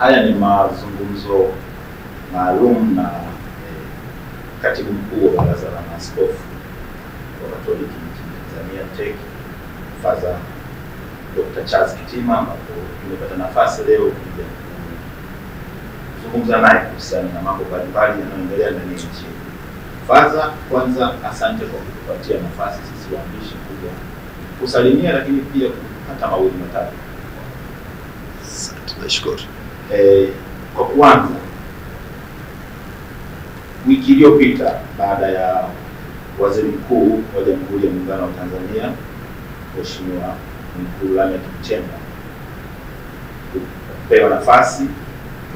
Haya ni mazungumzo maalum na katibu mkuu wa Baraza la Maaskofu wa Katoliki nchini Tanzania TEC, Father Dr. Charles Kitima, ambapo tumepata nafasi leo kuja kuzungumza naye kuhusiana na mambo mbalimbali yanayoendelea ndani ya nchi. Father, kwanza asante kwa kutupatia nafasi sisi waandishi kuja kusalimia, lakini pia kupata mawili matatu. Nashukuru. Kwa kwanza, wiki iliyopita baada ya Waziri Mkuu wa Jamhuri ya Muungano wa Tanzania Mheshimiwa Mkuu Lameck Nchemba kupewa nafasi,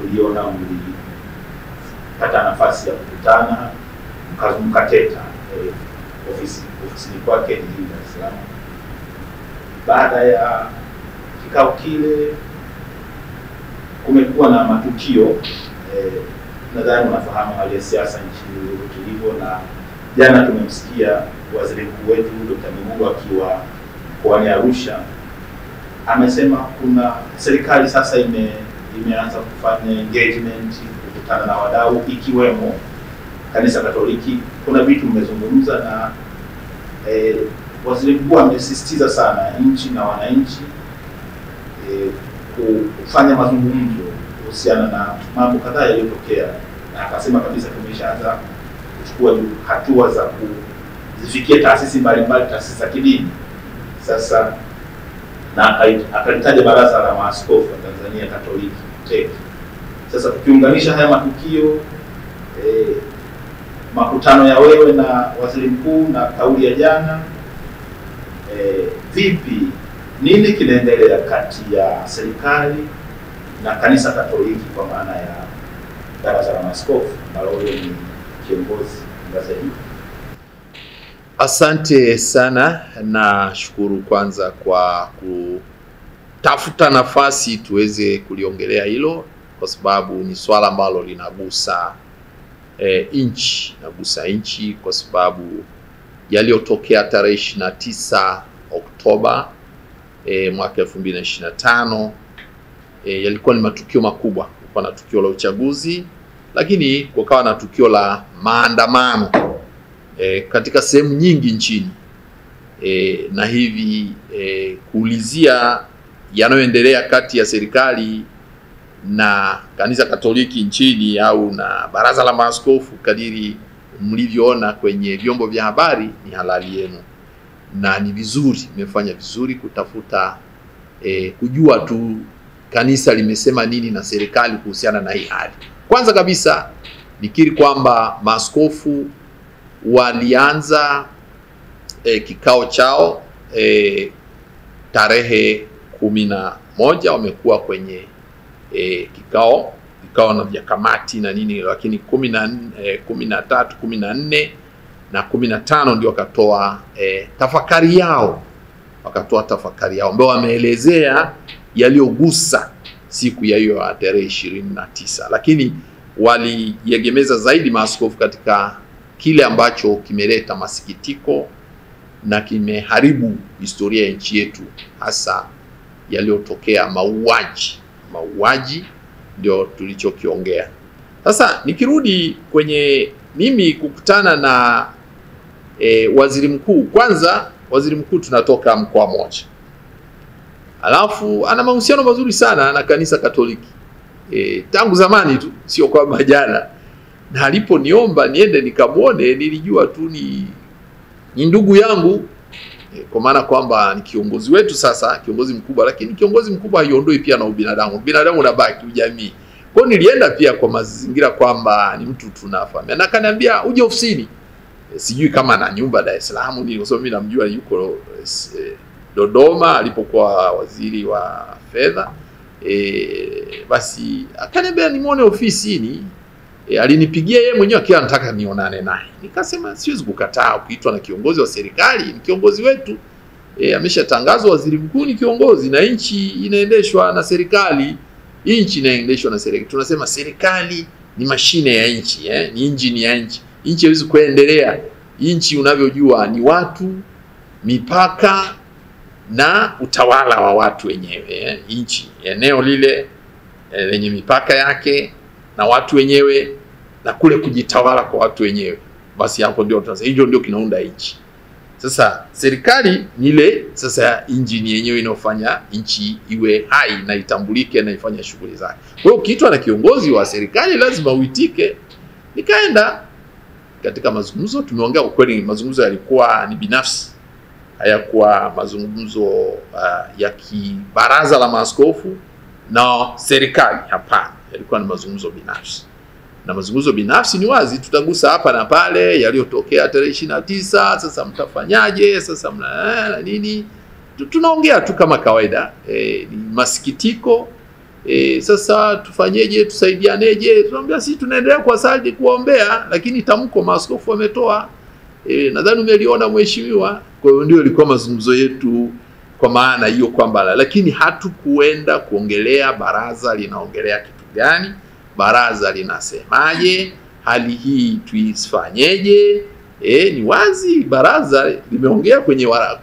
tuliona mlipata nafasi ya kukutana mkateta ofisini kwake jijini Dar es Salaam. Baada ya kikao kile kumekuwa na matukio, nadhani unafahamu hali ya siasa nchini ilivyo, na jana tumemsikia Waziri Mkuu wetu Dr. Mwigulu akiwa mkoani Arusha amesema kuna serikali sasa imeanza kufanya engagement, kukutana na wadau ikiwemo Kanisa Katoliki. Kuna vitu mmezungumza na Waziri Mkuu amesisitiza sana nchi na wananchi kufanya mazungumzo kuhusiana na mambo kadhaa yaliyotokea, na akasema kabisa tumeshaanza kuchukua hatua za kuzifikia taasisi mbalimbali, taasisi za kidini. Sasa na akalitaja Baraza la Maaskofu wa Tanzania Katoliki TEC. Sasa tukiunganisha haya matukio, makutano ya wewe na Waziri Mkuu na kauli ya jana, vipi, nini kinaendelea kati ya serikali na Kanisa Katoliki kwa maana ya Baraza la Maaskofu ambalo wewe ni kiongozi ngazi hii? Asante sana, na shukuru kwanza kwa kutafuta nafasi tuweze kuliongelea hilo, kwa sababu ni swala ambalo linagusa nchi, kwa sababu yaliyotokea tarehe 29 Oktoba mwaka 2025 yalikuwa ni matukio makubwa. Kulikuwa na tukio la uchaguzi, lakini kukawa na tukio la maandamano katika sehemu nyingi nchini, na hivi kuulizia yanayoendelea kati ya serikali na Kanisa Katoliki nchini au na Baraza la Maaskofu, kadiri mlivyoona kwenye vyombo vya habari, ni halali yenu na ni vizuri, mmefanya vizuri kutafuta kujua tu kanisa limesema nini na serikali kuhusiana na hii hali. Kwanza kabisa nikiri kwamba maaskofu walianza kikao chao tarehe 11, wamekuwa kwenye kikao na vya kamati na nini, lakini 13, 14 na 15 ndio wakatoa tafakari yao, ambao wameelezea yaliyogusa siku ya hiyo tarehe 29, lakini waliegemeza zaidi maaskofu katika kile ambacho kimeleta masikitiko na kimeharibu historia ya nchi yetu, hasa yaliyotokea mauaji ndio tulichokiongea. Sasa nikirudi kwenye mimi kukutana na Waziri Mkuu, kwanza Waziri Mkuu tunatoka mkoa mmoja, alafu ana mahusiano mazuri sana na Kanisa Katoliki tangu zamani tu, sio kwamba jana. Na aliponiomba niende nikamwone, nilijua tu ni ndugu yangu, kwa maana kwamba ni kiongozi wetu sasa, kiongozi mkubwa, lakini kiongozi mkubwa haiondoi pia na ubinadamu. Binadamu unabaki, ujamii. Kwa hiyo nilienda pia kwa mazingira kwamba ni mtu tunafahamia, na akaniambia uje ofisini. Sijui kama na nyumba Dar es Salaam, nilisema mimi namjua yuko Dodoma alipokuwa waziri wa fedha. Basi akaniambia nimuone ofisini. Alinipigia yeye mwenyewe akiwa anataka nionane naye. Nikasema siwezi kukataa, ukiitwa na kiongozi wa serikali, ni kiongozi wetu. Ameshatangazwa Waziri Mkuu ni kiongozi, na nchi inaendeshwa na serikali. Nchi inaendeshwa na serikali. Tunasema serikali ni mashine ya nchi, ni engine ya nchi. Nchi haiwezi kuendelea. Nchi unavyojua ni watu, mipaka na utawala wa watu wenyewe. Nchi, eneo lile lenye mipaka yake na watu wenyewe na kule kujitawala kwa watu wenyewe, basi hapo ndio tunasema hiyo ndio kinaunda nchi. Sasa serikali ni ile sasa injini yenyewe inayofanya nchi iwe hai na itambulike na ifanye shughuli zake. Kwa hiyo ukiitwa na kiongozi wa serikali lazima uitike. Nikaenda katika mazungumzo, tumeongea ukweli, mazungumzo yalikuwa ni binafsi, hayakuwa mazungumzo ya kibaraza la maaskofu na serikali, hapana, yalikuwa ni mazungumzo binafsi. Na mazungumzo binafsi ni wazi, tutagusa hapa na pale yaliyotokea tarehe 29, sasa mtafanyaje, sasa mna nini, tunaongea tu kama kawaida. Ni masikitiko, sasa tufanyeje, tusaidianeje, tunaambia sisi tunaendelea kwa sali kuombea, lakini tamko maaskofu wametoa, nadhani umeliona mheshimiwa. Kwa hiyo ndio ilikuwa mazungumzo yetu kwa maana hiyo kwamba, lakini hatukuenda kuongelea baraza linaongelea kitu gani, baraza linasemaje, hali hii tuifanyeje. Ni wazi baraza limeongea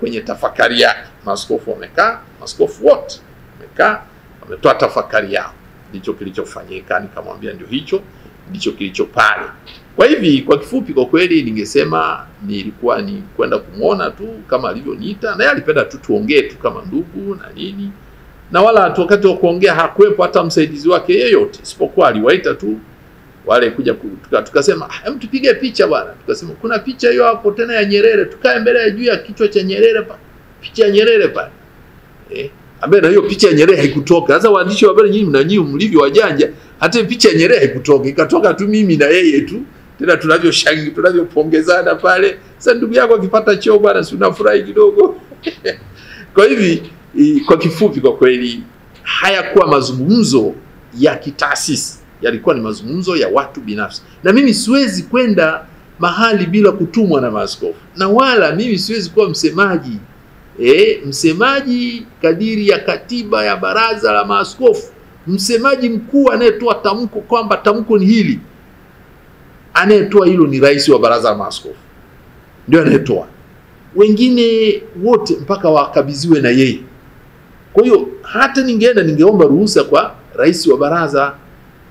kwenye tafakari yake. Maaskofu wamekaa, maaskofu wote wamekaa, wametoa tafakari yao, ndicho kilichofanyika. Nikamwambia ndio hicho ndicho kilicho pale. Kwa hivi kwa kifupi, kwa kweli ningesema nilikuwa ni kwenda kumuona tu kama alivyoniita, na yeye alipenda tu tuongee tu kama ndugu na nini, na wala wakati wa kuongea hakuwepo hata msaidizi wake yeyote, isipokuwa aliwaita tu wale kuja tukasema hem tupige picha bwana. Tukasema kuna picha hiyo hapo tena ya Nyerere, tukae mbele ya juu ya kichwa cha Nyerere pa picha ya Nyerere pale. Ambaye na hiyo picha ya Nyerere haikutoka. Sasa waandishi wa habari nyinyi mnanyinyi mlivyo wajanja, hata picha ya Nyerere haikutoka, ikatoka tu mimi na yeye tu. Tena tunavyoshangilia, tunavyopongezana pale. Sasa ndugu yako akipata cheo bwana, si unafurahi kidogo. Kwa hivi kwa kifupi, kwa kweli hayakuwa mazungumzo ya kitaasisi, yalikuwa ni mazungumzo ya watu binafsi. Na mimi siwezi kwenda mahali bila kutumwa na maaskofu, na wala mimi siwezi kuwa msemaji. Msemaji kadiri ya katiba ya baraza la maaskofu, msemaji mkuu anayetoa tamko kwamba tamko ni hili, anayetoa hilo ni rais wa baraza la maaskofu, ndio anayetoa. Wengine wote mpaka wakabidhiwe na yeye. Kwa hiyo hata ningeomba ruhusa kwa rais wa baraza,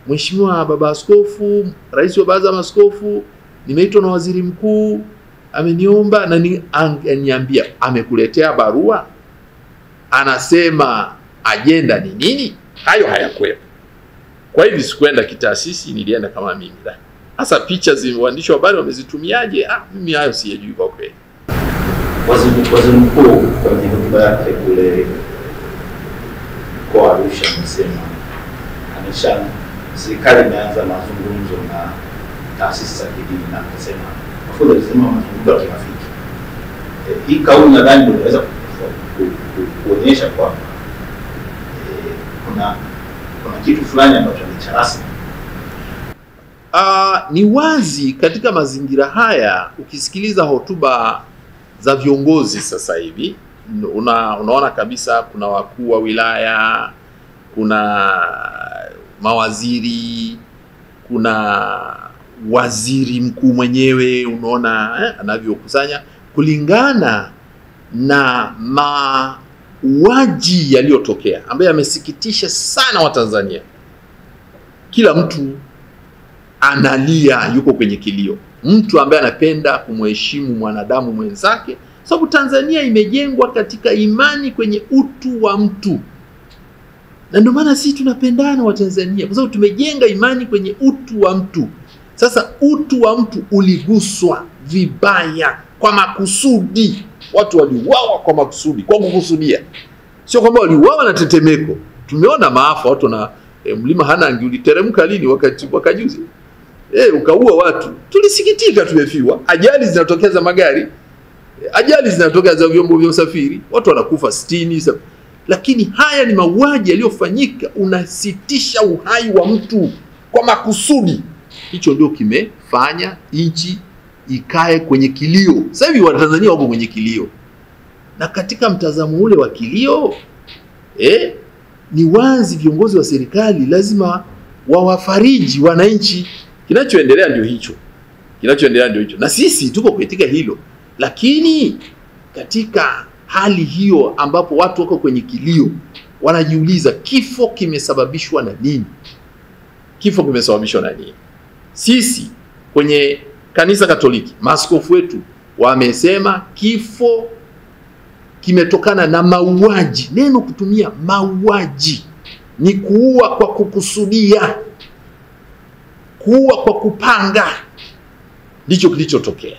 Mheshimiwa Baba Askofu, rais wa baraza la maaskofu, nimeitwa na waziri mkuu, ameniomba na niambia amekuletea barua, anasema ajenda ni nini. Hayo hayakuwepo. Kwa hivyo sikwenda kitaasisi, nilienda kama mimi. Hasa picha waandishi wa habari wamezitumiaje, mimi hayo siyajui kwa kweli. Waziri mkuu kwenye hotuba yake kule kwa Arusha amesema serikali imeanza mazungumzo na taasisi za kidini, na akasema mafunzo alisema mazungumzo ya kirafiki. Hii kauli nadhani ndio inaweza kuonyesha kwamba kuna kitu fulani ambacho ni cha rasmi. Ni wazi katika mazingira haya, ukisikiliza hotuba za viongozi sasa hivi unaona kabisa kuna wakuu wa wilaya, kuna mawaziri, kuna waziri mkuu mwenyewe, unaona anavyokusanya kulingana na mauaji yaliyotokea ambayo yamesikitisha sana Watanzania. Kila mtu analia, yuko kwenye kilio. Mtu ambaye anapenda kumheshimu mwanadamu mwenzake, sababu Tanzania imejengwa katika imani kwenye utu wa mtu. Na ndio maana sisi tunapendana wa Tanzania, kwa sababu tumejenga imani kwenye utu wa mtu. Sasa utu wa mtu uliguswa vibaya kwa makusudi. Watu waliuawa kwa makusudi, kwa kukusudia. Sio kwamba waliuawa na tetemeko. Tumeona maafa, watu na mlima Hanangi uliteremka lini wakati juzi. Ukaua watu. Tulisikitika, tumefiwa. Ajali zinatokea za magari. Ajali zinatokea za vyombo vya usafiri. Watu wanakufa 60. Lakini haya ni mauaji yaliyofanyika, unasitisha uhai wa mtu kwa makusudi. Hicho ndio kimefanya nchi ikae kwenye kilio. Sasa hivi Watanzania wako kwenye kilio. Na katika mtazamo ule wa kilio, ni wazi viongozi wa serikali lazima wawafariji wananchi. Kinachoendelea ndio hicho. Na sisi tuko katika hilo. Lakini katika hali hiyo ambapo watu wako kwenye kilio, wanajiuliza kifo kimesababishwa na nini? Kifo kimesababishwa na nini? Sisi kwenye kanisa Katoliki, maaskofu wetu wamesema kifo kimetokana na mauaji. Neno kutumia mauaji ni kuua kwa kukusudia, kuua kwa kupanga, ndicho kilichotokea.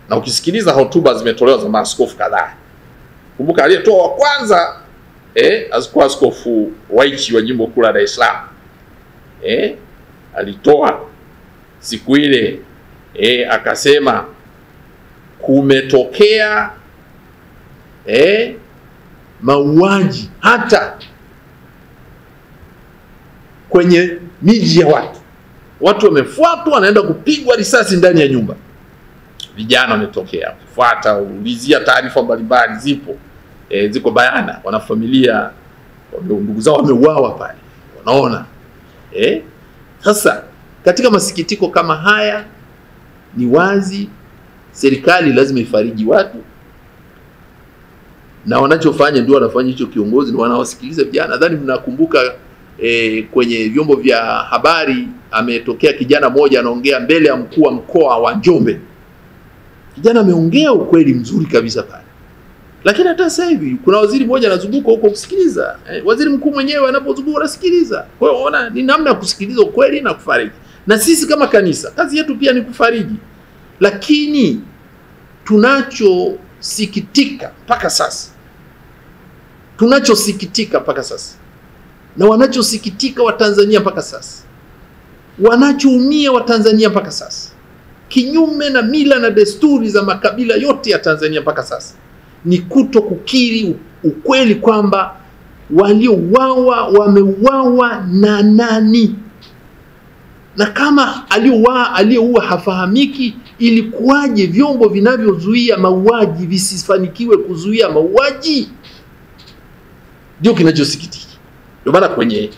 Na ukisikiliza hotuba zimetolewa za maaskofu kadhaa, kumbuka aliyetoa wa kwanza alikuwa Askofu Waichi wa jimbo kuu la Dar es Salaam. Alitoa siku ile akasema kumetokea mauaji hata kwenye miji ya watu. Watu wamefuatwa, wanaenda kupigwa risasi ndani ya nyumba. Vijana wametokea kufuata, ulizia taarifa mbalimbali zipo, ziko bayana, wanafamilia ndugu zao wameuawa pale, wanaona. Sasa katika masikitiko kama haya, ni wazi serikali lazima ifariji watu, na wanachofanya ndio wanafanya hicho kiongozi, na wanawasikiliza vijana. Nadhani mnakumbuka kwenye vyombo vya habari ametokea kijana mmoja anaongea mbele ya mkuu wa mkoa wa Njombe. Kijana ameongea ukweli mzuri kabisa pale. Lakini hata sasa hivi kuna waziri mmoja anazunguka huko kusikiliza. Waziri mkuu mwenyewe anapozunguka anasikiliza. Kwa hiyo ona ni namna ya kusikiliza ukweli na kufariji. Na sisi kama kanisa, kazi yetu pia ni kufariji. Lakini tunachosikitika mpaka sasa, na wanachosikitika Watanzania mpaka sasa, wanachoumia Watanzania mpaka sasa, kinyume na mila na desturi za makabila yote ya Tanzania mpaka sasa, ni kuto kukiri ukweli kwamba waliouawa wameuawa na nani. Na kama aliyeua hafahamiki, ilikuwaje vyombo vinavyozuia mauaji visifanikiwe kuzuia mauaji? Ndio kinachosikitika. Ndio maana kwenye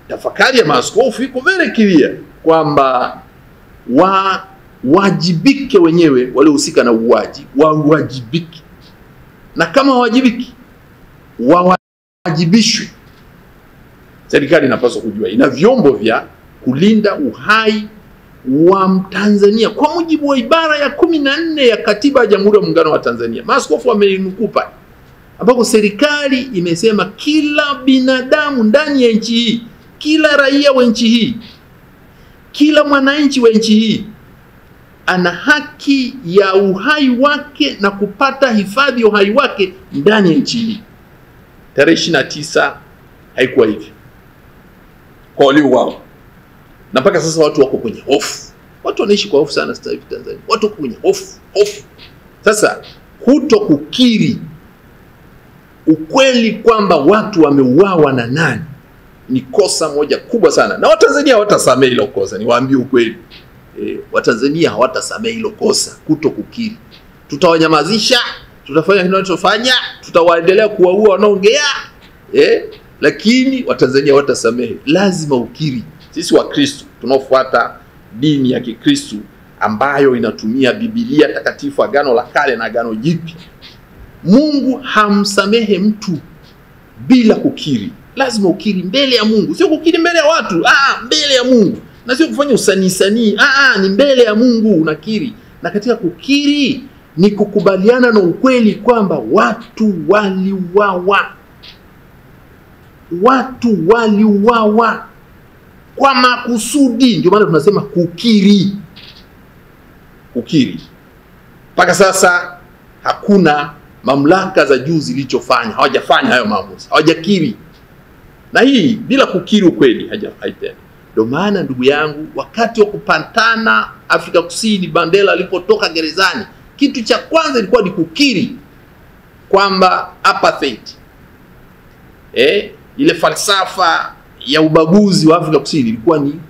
tafakari ya maaskofu iko very clear kwamba wajibike wenyewe waliohusika na uaji, wawajibike. Na kama wawajibiki, wawajibishwe. Serikali inapaswa kujua ina vyombo vya kulinda uhai wa Mtanzania kwa mujibu wa ibara ya 14 ya Katiba ya Jamhuri ya Muungano wa Tanzania. Maaskofu wameinukuu pale, ambako serikali imesema kila binadamu ndani ya nchi hii, kila raia wa nchi hii, kila mwananchi wa nchi hii ana haki ya uhai wake na kupata hifadhi ya uhai wake ndani ya nchi hii. Tarehe 29 haikuwa hivyo kwa waliouawa. Na mpaka sasa watu wako kwenye hofu. Watu wanaishi kwa hofu sana sasa hivi Tanzania. Watu wako kwenye hofu. Sasa kuto kukiri ukweli kwamba watu wameuawa na nani ni kosa moja kubwa sana. Na Watanzania hawatasamehe hilo kosa, niwaambie ukweli. Watanzania hawatasamehe hilo kosa, kuto kukiri. Tutawanyamazisha, tutafanya tunachofanya, tutawaendelea kuwaua wanaongea, lakini Watanzania hawatasamehe. Lazima ukiri. Sisi wa Kristo tunaofuata dini ya Kikristo ambayo inatumia Biblia takatifu, Agano la Kale na Agano Jipya, Mungu hamsamehe mtu bila kukiri. Lazima ukiri mbele ya Mungu, sio kukiri mbele ya watu, mbele ya Mungu. Na sio kufanya usanii, ni mbele ya Mungu unakiri. Na katika kukiri ni kukubaliana na ukweli kwamba watu waliuawa. Watu waliuawa kwa makusudi. Ndio maana tunasema kukiri. Kukiri. Mpaka sasa hakuna mamlaka za juu zilichofanya, hawajafanya hayo maamuzi, hawajakiri. Na hii bila kukiri ukweli haitendi. Ndio maana ndugu yangu, wakati wa kupantana Afrika Kusini, Mandela alipotoka gerezani, kitu cha kwanza ilikuwa ni kukiri kwamba apartheid, ile falsafa ya ubaguzi wa Afrika Kusini ilikuwa ni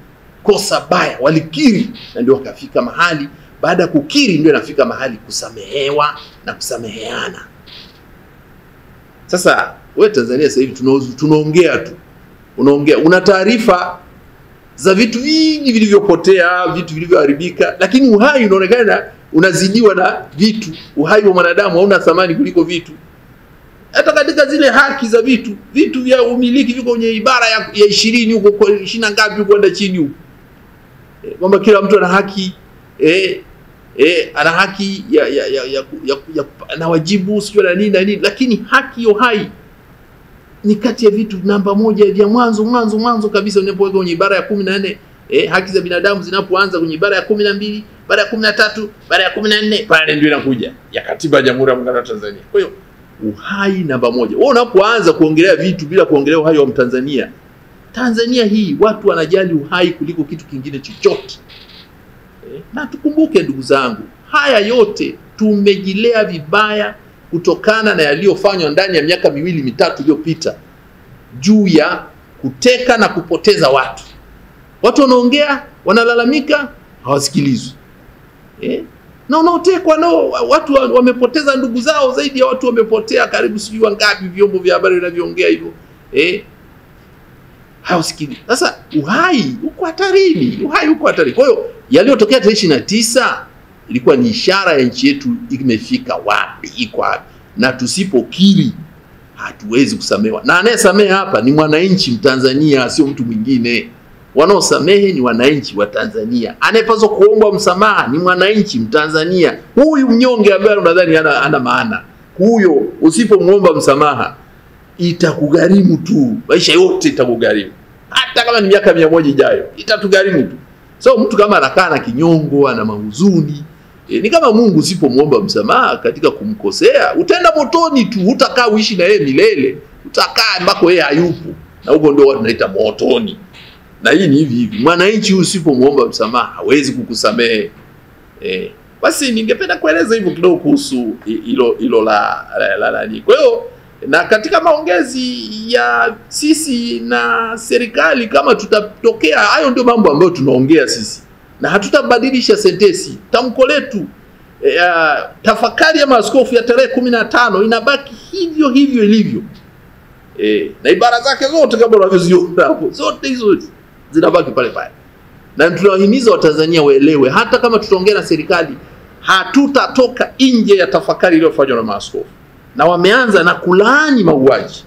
kosa baya. Walikiri na ndio wakafika mahali. Baada ya kukiri ndio inafika mahali kusamehewa na kusameheana. Sasa wewe Tanzania sasa hivi tunaongea tu. Unaongea, una taarifa za vitu vingi vilivyopotea, vitu vilivyoharibika, lakini uhai unaonekana unazidiwa na vitu. Uhai wa mwanadamu hauna thamani kuliko vitu. hata katika zile haki za vitu vya umiliki viko kwenye ibara ya 20 huko, 20 ngapi kwenda chini huko, kwamba kila mtu ana haki ana haki na wajibu sio na nini, lakini haki ya uhai ni kati ya vitu namba moja vya mwanzo kabisa unapoweka kwenye ibara ya 14. Haki za binadamu zinapoanza kwenye ibara ya 12, ibara ya 13, ibara ya 14, pale ndio inakuja ya katiba ya Jamhuri ya Muungano wa Tanzania. Kwa hiyo uhai namba moja. Wewe unapoanza kuongelea vitu bila kuongelea uhai wa Mtanzania, Tanzania hii watu wanajali uhai kuliko kitu kingine chochote. Na tukumbuke ndugu zangu, haya yote tumejilea vibaya kutokana na yaliyofanywa ndani ya miaka 2-3 iliyopita juu ya kuteka na kupoteza watu. Watu wanaongea, wanalalamika, hawasikilizwi. Na unaotekwa watu wamepoteza ndugu zao, zaidi ya watu wamepotea karibu sijui wangapi, vyombo vya habari vinavyoongea hivyo. Hawasikilizwi. Sasa uhai uko hatarini, Kwa hiyo yaliyotokea tarehe 29 ilikuwa ni ishara ya nchi yetu imefika wapi, iko wapi, na tusipokiri hatuwezi kusamehewa. Na anayesamehe hapa ni mwananchi Mtanzania, sio mtu mwingine. Wanaosamehe ni wananchi wa Tanzania. Anayepaswa kuomba msamaha ni mwananchi Mtanzania. Huyu mnyonge ambaye unadhani ana maana, huyo usipomuomba msamaha itakugharimu tu, maisha yote itakugharimu. Hata kama ni miaka 100 ijayo itatugharimu tu. So mtu kama anakaa na kinyongo, ana mahuzuni, ni kama Mungu usipomuomba msamaha katika kumkosea, utaenda motoni tu, utakaa uishi na yeye milele, utakaa ambako yeye hayupo, na huko ndio watu wanaita motoni. Na hii ni hivi, mwananchi usipomuomba msamaha hawezi kukusamehe. Basi ningependa kueleza hivyo kidogo kuhusu hilo la nani. Kwa hiyo na katika maongezi ya sisi na serikali, kama tutatokea, hayo ndio mambo ambayo tunaongea sisi, na hatutabadilisha sentensi. Tamko letu tafakari ya maaskofu ya tarehe 15 inabaki hivyo ilivyo. Na ibara zake zote kama unavyoziona hapo, zote hizo zinabaki pale. Na tunawahimiza Watanzania waelewe, hata kama tutaongea na serikali, hatutatoka nje ya tafakari iliyofanywa na maaskofu. Na wameanza na kulaani mauaji.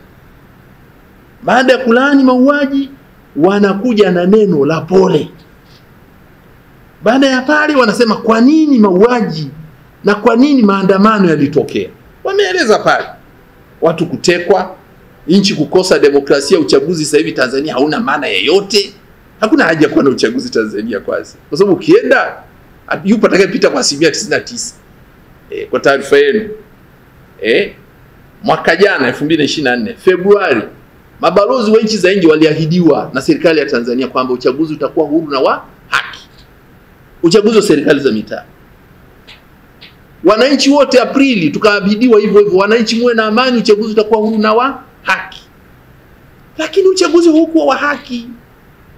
Baada ya kulaani mauaji, wanakuja na neno la pole. Baada ya pale wanasema kwa nini mauaji na kwa nini maandamano yalitokea. Wameeleza pale watu kutekwa, nchi kukosa demokrasia, uchaguzi sasa hivi Tanzania hauna maana yoyote. Hakuna haja kuwa na uchaguzi Tanzania kwanza, kwa sababu ukienda yupo atakayepita kwa 99%. Kwa taarifa yenu, mwaka jana 2024 Februari, mabalozi wa nchi za nje waliahidiwa na serikali ya Tanzania kwamba uchaguzi utakuwa huru na wa haki. Uchaguzi wa serikali za mitaa. Wananchi wote Aprili tukaahidiwa hivyo, wananchi muwe na amani, uchaguzi utakuwa huru na wa haki. Lakini uchaguzi hukuwa wa haki.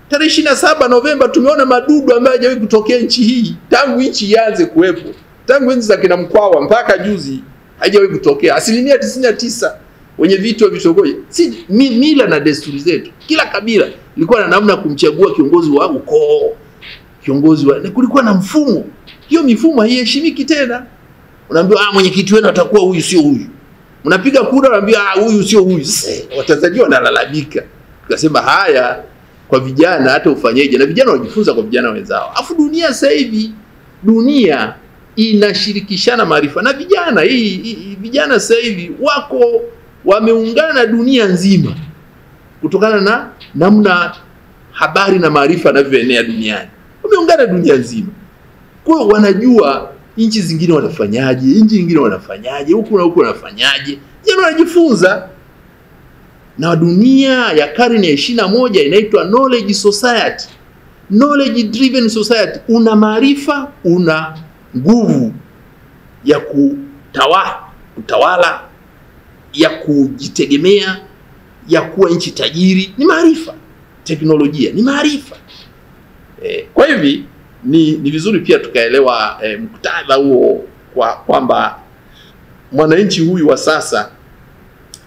Tarehe 27 Novemba tumeona madudu ambayo hajawahi kutokea nchi hii tangu nchi ianze kuwepo. Tangu enzi za kina Mkwawa mpaka juzi haijawahi kutokea. 99% wenye vitu wa vitongoji. Si mila na desturi zetu, kila kabila ilikuwa na namna kumchagua kiongozi wa ukoo, kiongozi wa, na kulikuwa na mfumo. Hiyo mifumo haiheshimiki tena. Unaambiwa mwenyekiti wenu atakuwa huyu sio huyu. Mnapiga kura unaambiwa huyu sio huyu. Watanzania wanalalamika. Tukasema haya kwa vijana hata ufanyeje, na vijana wanajifunza kwa vijana wenzao. Afu dunia sasa hivi, dunia inashirikishana maarifa na vijana. Vijana sasa hivi wako wameungana dunia nzima kutokana na namna habari na maarifa yanavyoenea duniani. Wameungana dunia nzima. Kwa hiyo wanajua nchi zingine wanafanyaje, nchi nyingine wanafanyaje, huku na huku wanafanyaje. Jana wanajifunza. Na dunia ya karne ya 21 inaitwa knowledge society, knowledge driven society. Una maarifa, una nguvu ya kutawala, ya kujitegemea, ya kuwa nchi tajiri. Ni maarifa. Teknolojia ni maarifa. Kwa hivi ni vizuri pia tukaelewa muktadha huo, kwamba mwananchi huyu wa sasa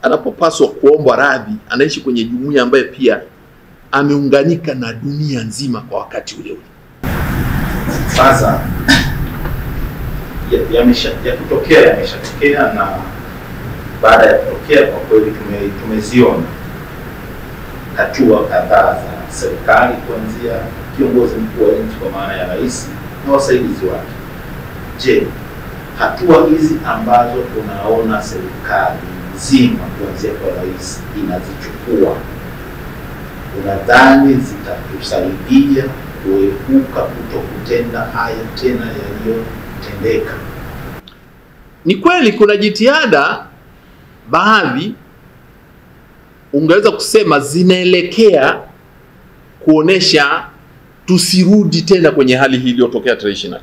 anapopaswa kuomba radhi, anaishi kwenye jumuiya ambaye pia ameunganika na dunia nzima kwa wakati ule ule. Sasa yameshatokea na baada ya kutokea, kwa kweli tumeziona hatua kadhaa za serikali, kuanzia kiongozi mkuu wa nchi kwa maana ya rais na wasaidizi wake. Je, hatua hizi ambazo tunaona serikali nzima kuanzia kwa rais inazichukua, unadhani zitatusaidia kuepuka kutokutenda haya tena yaliyotendeka? Ni kweli kuna jitihada baadhi ungeweza kusema zinaelekea kuonesha tusirudi tena kwenye hali hii iliyotokea tarehe 29.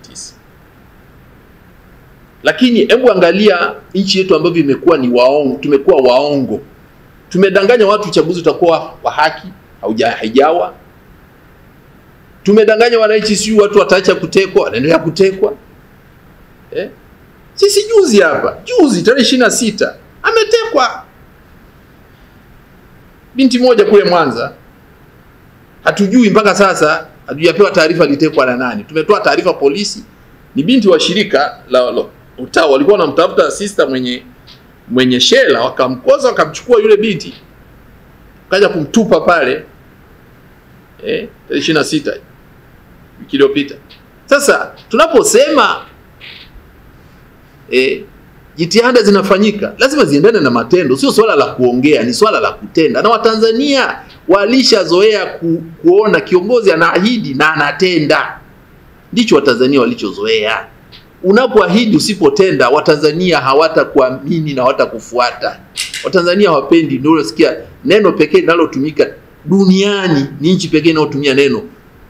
Lakini hebu angalia nchi yetu ambavyo imekuwa ni waongo, tumekuwa waongo. Tumedanganya watu uchaguzi utakuwa wa haki, haijawa. Tumedanganya wananchi si watu wataacha kutekwa, wanaendelea kutekwa. Sisi juzi tarehe 26 ametekwa binti moja kule Mwanza. Hatujui mpaka sasa, hatujapewa taarifa alitekwa na nani. Tumetoa taarifa polisi, ni binti wa shirika la utawa, walikuwa wanamtafuta sister mwenye shela, wakamkosa, wakamchukua yule binti, kaja kumtupa pale tarehe 26 wiki iliyopita. Sasa tunaposema jitihada zinafanyika, lazima ziendane na matendo. Sio swala la kuongea, ni swala la kutenda. Na Watanzania walishazoea kuona kiongozi anaahidi na anatenda. Ndicho Watanzania walichozoea. Unapoahidi usipotenda, Watanzania hawatakuamini na hawatakufuata. Watanzania hawapendi. Ndio unasikia neno pekee linalotumika duniani, ni nchi pekee inayotumia neno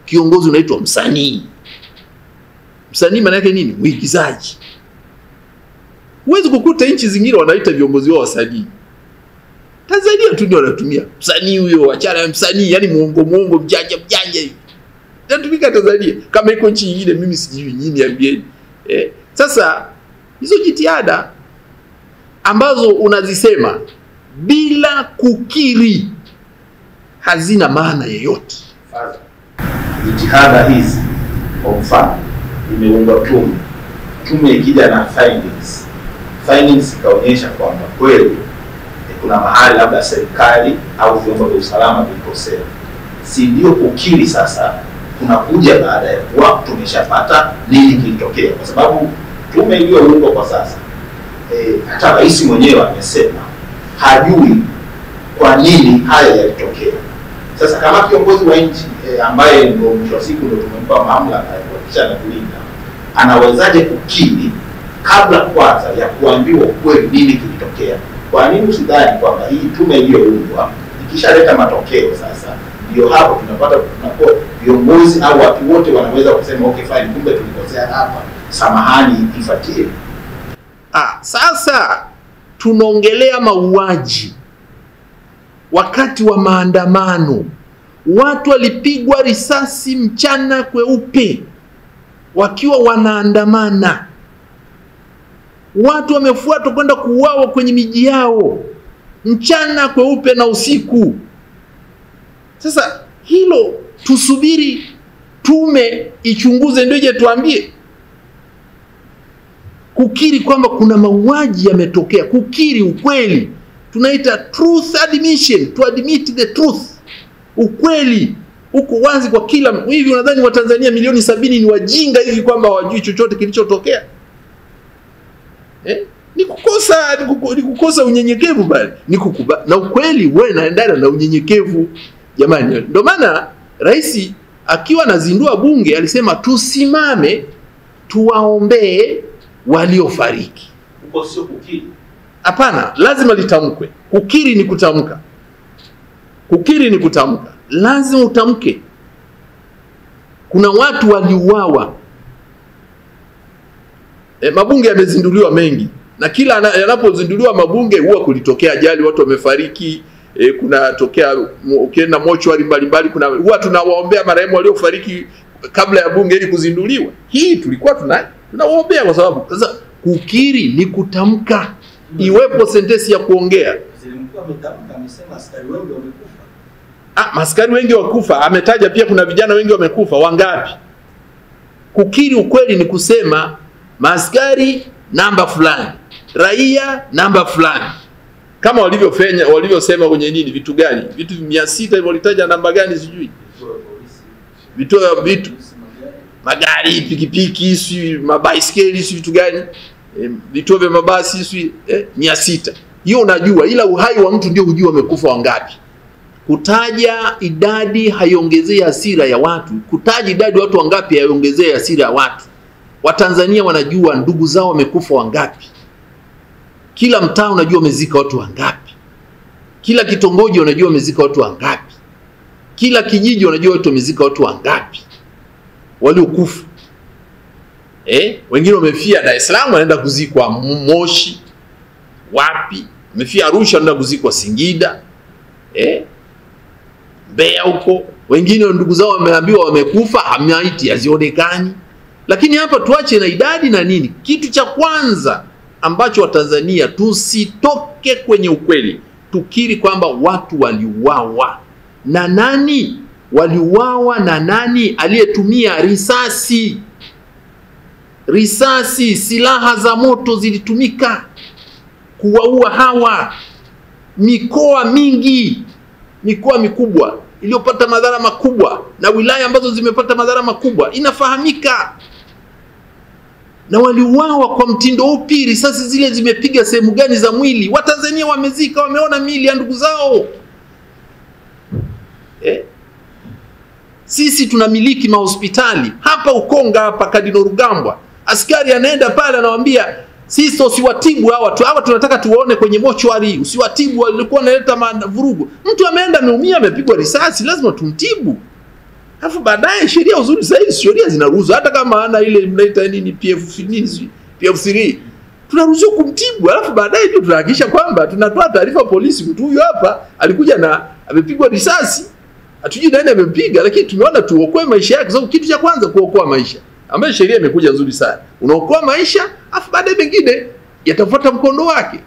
kiongozi unaitwa msanii. Msanii maana yake nini? Mwigizaji. Huwezi kukuta nchi zingine wanaita viongozi wao wasanii. Tanzania tu ndio wanatumia msanii huyo, achana msanii, yani muongo mjanja hivi. Tunatumika Tanzania. Kama iko nchi nyingine mimi sijui nyinyi niambieni. Sasa hizo jitihada ambazo unazisema bila kukiri hazina maana yoyote. Jitihada hizi kwa mfano imeundwa tume ikija na findings ikaonyesha kwamba kweli kuna mahali labda serikali au vyombo vya usalama vilikosea, si ndio kukiri sasa kunakuja baada ya kuwa tumeshapata nini kilitokea? Kwa sababu tume iliyoundwa kwa sasa, hata rais mwenyewe amesema hajui kwa nini haya yalitokea. Sasa kama kiongozi wa nchi ambaye ndio mwisho wa siku ndio tumempa mamlaka ya kuhakikisha na kulinda, anawezaje kukiri kabla kwanza ya kuambiwa kweli nini kilitokea? Kwa nini usidhani kwamba hii tume iliyoundwa ikishaleta matokeo sasa ndio hapo tunapata viongozi au watu wote wanaweza kusema okay fine, kumbe tulikosea hapa, samahani ifuatie? Sasa tunaongelea mauaji wakati wa maandamano. Watu walipigwa risasi mchana kweupe wakiwa wanaandamana. Watu wamefuatwa kwenda kuuawa kwenye miji yao mchana kweupe na usiku. Sasa hilo tusubiri tume ichunguze ndio ije tuambie? Kukiri kwamba kuna mauaji yametokea, kukiri ukweli, tunaita truth admission, to admit the truth. Ukweli uko wazi kwa kila. Hivi unadhani Watanzania milioni 70 ni wajinga hivi kwamba hawajui chochote kilichotokea? Ni kukosa unyenyekevu bali. Na ukweli wewe naendana na unyenyekevu. Jamani, ndio maana rais akiwa anazindua bunge alisema tusimame tuwaombee waliofariki. Uko sio kukiri. Hapana, lazima litamkwe. Kukiri ni kutamka. Kukiri ni kutamka. Lazima utamke. Kuna watu waliuawa. Mabunge yamezinduliwa mengi. Na kila yanapozinduliwa mabunge huwa kulitokea ajali, watu wamefariki. Kuna tokea ukienda mochwari mbalimbali, kuna huwa tunawaombea marehemu waliofariki kabla ya bunge ili kuzinduliwa. Hii tulikuwa tunawaombea kwa sababu sasa kukiri ni kutamka. Iwepo sentensi ya kuongea. Mkuu ametamka, amesema askari wengi wamekufa. Askari wengi wakufa, ametaja pia kuna vijana wengi wamekufa. Wangapi? Kukiri ukweli ni kusema maaskari namba fulani, raia namba fulani kama walivyosema kwenye nini, vitu gani, vitu 600 hivyo, walitaja namba gani sijui, vitu magari, pikipiki, si mabaiskeli, si vitu gani, vituo vya mabasi, si 600. Hiyo unajua, ila uhai wa mtu ndio hujua amekufa wangapi. Kutaja idadi haiongezei hasira ya watu. Kutaja idadi watu wangapi haiongezei hasira ya watu. Watanzania wanajua ndugu zao wamekufa wangapi. Kila mtaa unajua wamezika watu wangapi. Kila kitongoji unajua wamezika watu wangapi. Kila kijiji unajua watu wamezika watu wangapi waliokufa. Wengine wamefia Dar es Salaam wanaenda kuzikwa Moshi, wapi, wamefia Arusha wanaenda kuzikwa Singida, Mbeya huko. Wengine ndugu zao wameambiwa wamekufa, maiti hazionekani. Lakini hapa tuache na idadi na nini. Kitu cha kwanza ambacho Watanzania tusitoke kwenye ukweli, tukiri kwamba watu waliuawa. Na nani waliuawa? Na nani aliyetumia risasi? Risasi, silaha za moto zilitumika kuwaua hawa. Mikoa mingi, mikoa mikubwa iliyopata madhara makubwa na wilaya ambazo zimepata madhara makubwa inafahamika. Na waliuawa kwa mtindo upi? Risasi zile zimepiga sehemu gani za mwili? Watanzania wamezika, wameona miili ya ndugu zao. Sisi tunamiliki mahospitali hapa Ukonga, hapa Kadino Rugambwa. Askari anaenda pale anawaambia, sisi usiwatibu hawa tunataka tuwaone kwenye mochwari, usiwatibu, walikuwa wanaleta vurugu. Mtu ameenda ameumia, amepigwa risasi, lazima tumtibu. Alafu baadaye sheria uzuri zaidi, sheria zinaruhusu hata kama ana ile mnaita nini PF3 tunaruhusu kumtibu. Alafu baadaye ndio tunahakikisha kwamba tunatoa taarifa polisi, mtu huyu hapa alikuja na amepigwa risasi, hatujui nani amempiga, lakini tumeona tuokoe maisha yake. Sababu kitu cha kwanza kuokoa maisha, ambayo sheria imekuja nzuri sana. Unaokoa maisha, afu baadaye mengine yatafuata mkondo wake.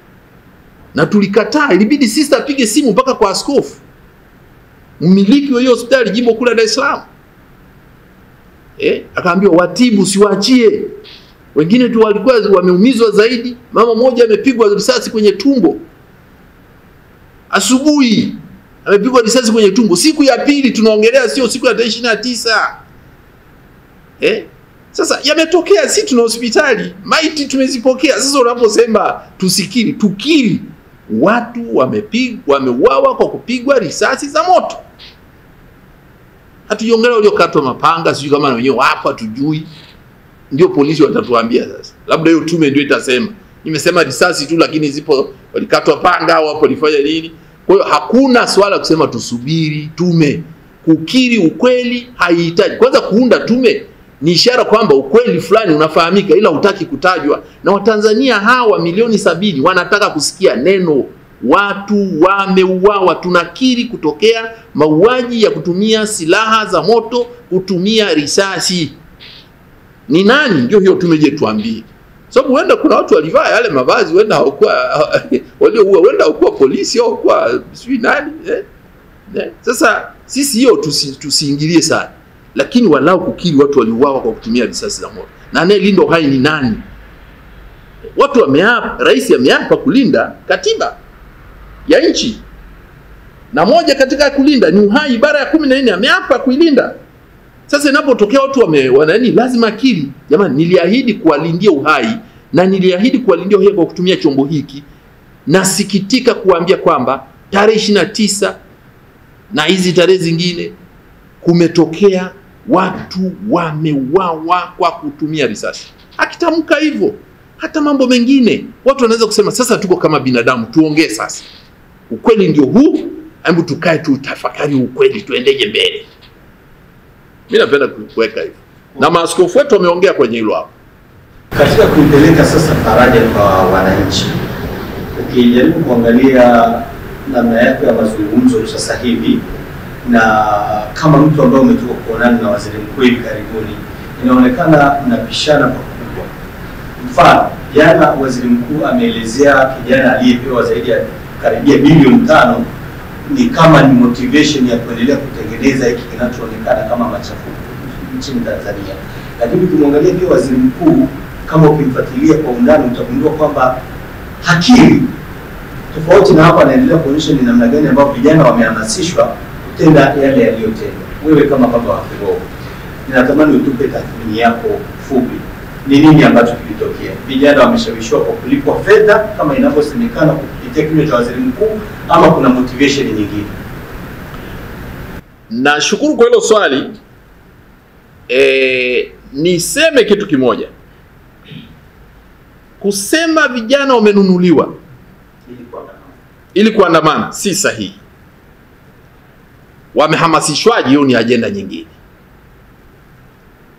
Na tulikataa, ilibidi sisi apige simu mpaka kwa askofu, mmiliki wa hiyo hospitali jimbo kula Dar es Salaam. Akaambiwa watibu, siwaachie. Wengine tu walikuwa wameumizwa zaidi. Mama mmoja amepigwa risasi kwenye tumbo. Asubuhi amepigwa risasi kwenye tumbo. Siku ya pili tunaongelea, sio siku ya 29. Sasa yametokea, si tuna hospitali, maiti tumezipokea. Sasa unaposema tusikiri, tukiri watu wameuawa kwa kupigwa risasi za moto. Hatujiongelea waliokatwa mapanga, sijui kama na wenyewe wapo, hatujui. Ndio polisi watatuambia sasa. Labda hiyo tume ndio itasema. Nimesema risasi tu, lakini zipo walikatwa panga au hapo walifanya nini. Kwa hiyo hakuna swala kusema tusubiri tume. Kukiri ukweli haihitaji. Kwanza kuunda tume ni ishara kwamba ukweli fulani unafahamika, ila hutaki kutajwa. Na Watanzania hawa milioni 70 wanataka kusikia neno watu wameuawa. Tunakiri kutokea mauaji ya kutumia silaha za moto, kutumia risasi. Ni nani? Ndio hiyo tumeje tuambie. Sababu huenda kuna watu walivaa yale mavazi, huenda hawakuwa walioua, huenda hawakuwa polisi au kwa sijui nani. Sasa sisi hiyo tusiingilie sana. Lakini walau kukiri watu waliuawa kwa kutumia risasi za moto. Na anayelinda uhai ni nani? Watu wameapa, rais ameapa kulinda katiba ya nchi. Na moja katika kulinda ni uhai, ibara ya 14 ameapa kuilinda. Sasa inapotokea watu wanani, lazima akili, jamani, niliahidi kuwalindia uhai na niliahidi kuwalindia uhai kwa kutumia chombo hiki. Nasikitika kuambia kwamba tarehe 29 na hizi tarehe zingine kumetokea watu wameuawa kwa kutumia risasi. Akitamka hivyo, hata mambo mengine watu wanaweza kusema sasa tuko kama binadamu, tuongee sasa. Ukweli ndio huu, hebu tukae tu tafakari ukweli, tuendeje mbele. Mimi napenda kuweka hivyo. Na maaskofu wetu wameongea kwenye hilo hapo. Katika kuipeleka sasa faraja kwa wananchi, ukijaribu kuangalia namna yako ya mazungumzo sasa hivi, na kama mtu ambaye umetoka kuonana na waziri mkuu hivi karibuni, inaonekana mnapishana pakubwa. Mfano, jana waziri mkuu ameelezea kijana aliyepewa zaidi ya karibia bilioni 5 ni kama ni motivation ya kuendelea kutengeneza hiki kinachoonekana kama machafuko nchini Tanzania. Lakini ukimwangalia pia waziri mkuu, kama ukimfuatilia kwa undani, utagundua kwamba hakiri Tofauti na hapa anaendelea kuonyesha ni namna gani ambao vijana wamehamasishwa kutenda yale yaliyotendwa. Wewe kama baba wa kiroho, ninatamani utupe tathmini yako fupi. Ni nini ambacho kilitokea? Vijana wameshawishiwa kwa kulipwa fedha kama inavyosemekana kupitia kinywa cha waziri mkuu, ama kuna motivation nyingine? Nashukuru kwa hilo swali. Niseme kitu kimoja. Kusema vijana wamenunuliwa ili kuandamana si sahihi. Wamehamasishwaje, hiyo ni agenda nyingine.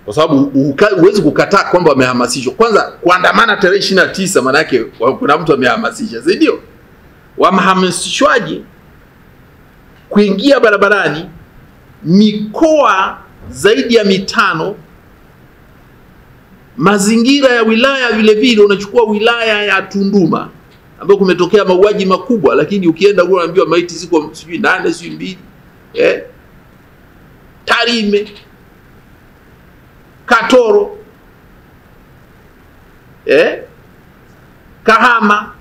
Kwa sababu huwezi kukataa kwamba wamehamasishwa. Kwanza kuandamana tarehe 29 maana yake kuna mtu amehamasisha, si ndio? Wamehamasishwaje kuingia barabarani mikoa zaidi ya 5, mazingira ya wilaya vile vile. Unachukua wilaya ya Tunduma ambapo kumetokea mauaji makubwa, lakini ukienda huko unaambiwa maiti ziko sijui 8 sijui 2, Tarime, Katoro, Kahama,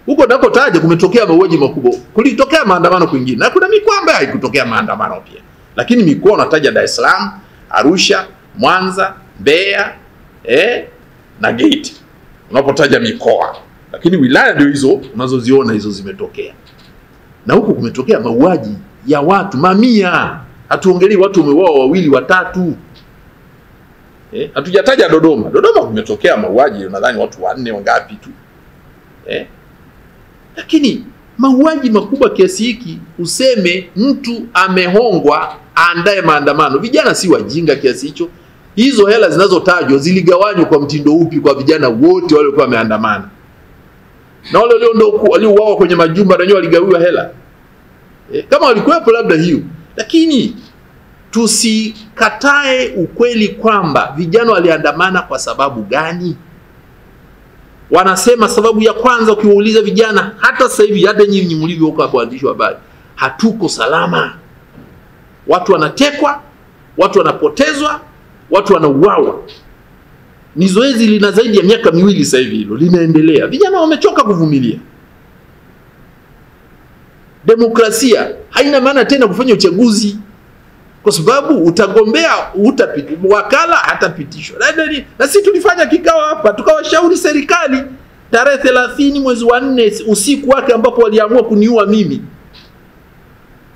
huko ndako taje kumetokea mauaji makubwa. Kulitokea maandamano kwingine, na kuna mikoa ambayo haikutokea maandamano pia, lakini mikoa unataja Dar es Salaam, Arusha, Mwanza, Mbeya, na Geita unapotaja mikoa. Lakini wilaya ndio hizo unazoziona hizo zimetokea, na huko kumetokea mauaji ya watu mamia. Hatuongelei watu wameuawa 2 watatu. Hatujataja Dodoma. Dodoma kumetokea mauaji nadhani watu 4 wangapi tu. Lakini mauaji makubwa kiasi hiki, useme mtu amehongwa aandae maandamano. Vijana si wajinga kiasi hicho. Hizo hela zinazotajwa ziligawanywa kwa mtindo upi kwa vijana wote wale walikuwa wameandamana? Na wale waliouawa kwenye majumba na wenyewe waligawiwa hela. Kama walikuwepo labda hiyo. Lakini tusikatae ukweli kwamba vijana waliandamana kwa sababu gani. Wanasema sababu ya kwanza, ukiwauliza vijana hata sasa hivi, hata nyinyi mlivyo huko hapo waandishi wa habari, hatuko salama. Watu wanatekwa, watu wanapotezwa, watu wanauawa. Ni zoezi lina zaidi ya miaka 2 sasa hivi hilo linaendelea. Vijana wamechoka kuvumilia. Demokrasia haina maana tena kufanya uchaguzi, kwa sababu utagombea wakala hatapitishwa. Na sisi tulifanya kikao hapa tukawashauri serikali tarehe 30 mwezi wa 4 usiku wake ambapo waliamua kuniua mimi.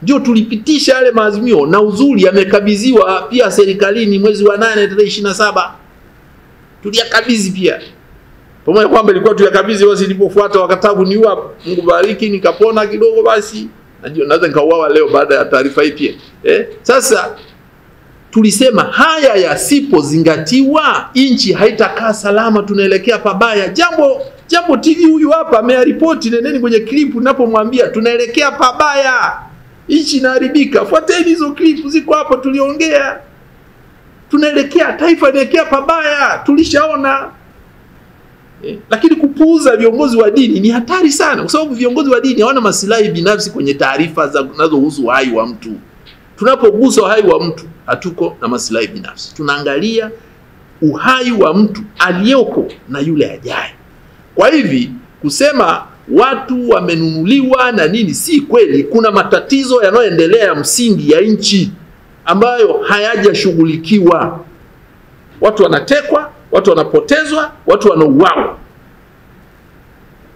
Ndio tulipitisha yale maazimio, na uzuri yamekabidhiwa pia serikalini mwezi wa 8 tarehe 27. Tuliyakabidhi pia. Pamoja kwamba ilikuwa tuyakabidhi, wasi nilipofuata wakatabu niua, Mungu bariki, nikapona kidogo basi. Najua naweza nikauawa leo baada ya taarifa hii pia. Sasa tulisema haya yasipozingatiwa nchi haitakaa salama, tunaelekea pabaya. Jambo TV huyu hapa amearipoti, nendeni kwenye clip ninapomwambia tunaelekea pabaya. Nchi inaharibika. Fuateni hizo clip ziko hapo, tuliongea. Tunaelekea, taifa linaelekea pabaya, tulishaona. Lakini kupuuza viongozi wa dini ni hatari sana, kwa sababu viongozi wa dini hawana maslahi binafsi kwenye taarifa zinazohusu uhai wa mtu. Tunapogusa uhai wa mtu, hatuko na maslahi binafsi. Tunaangalia uhai wa mtu aliyoko na yule ajaye. Kwa hivi kusema watu wamenunuliwa na nini si kweli. Kuna matatizo yanayoendelea ya msingi ya nchi ambayo hayajashughulikiwa. Watu wanatekwa, watu wanapotezwa, watu wanauawa.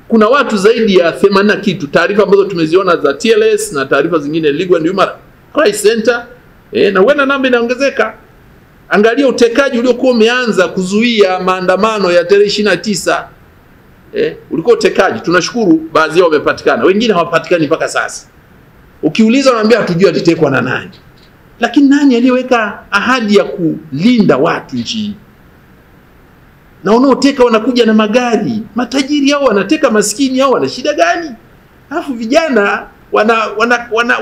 Kuna watu zaidi ya 80 kitu, taarifa ambazo tumeziona za TLS na taarifa zingine Legal and Human Rights Center, na wena namba inaongezeka. Angalia utekaji uliokuwa umeanza kuzuia maandamano ya tarehe 29. Ulikuwa utekaji. Tunashukuru baadhi yao wamepatikana, wengine hawapatikani mpaka sasa. Ukiuliza wanaambia hatujui alitekwa na nani. Lakini nani aliyeweka ahadi ya kulinda watu nchi hii? Na wanaoteka wanakuja na magari. Matajiri hao wanateka maskini hao, wana shida gani? Alafu vijana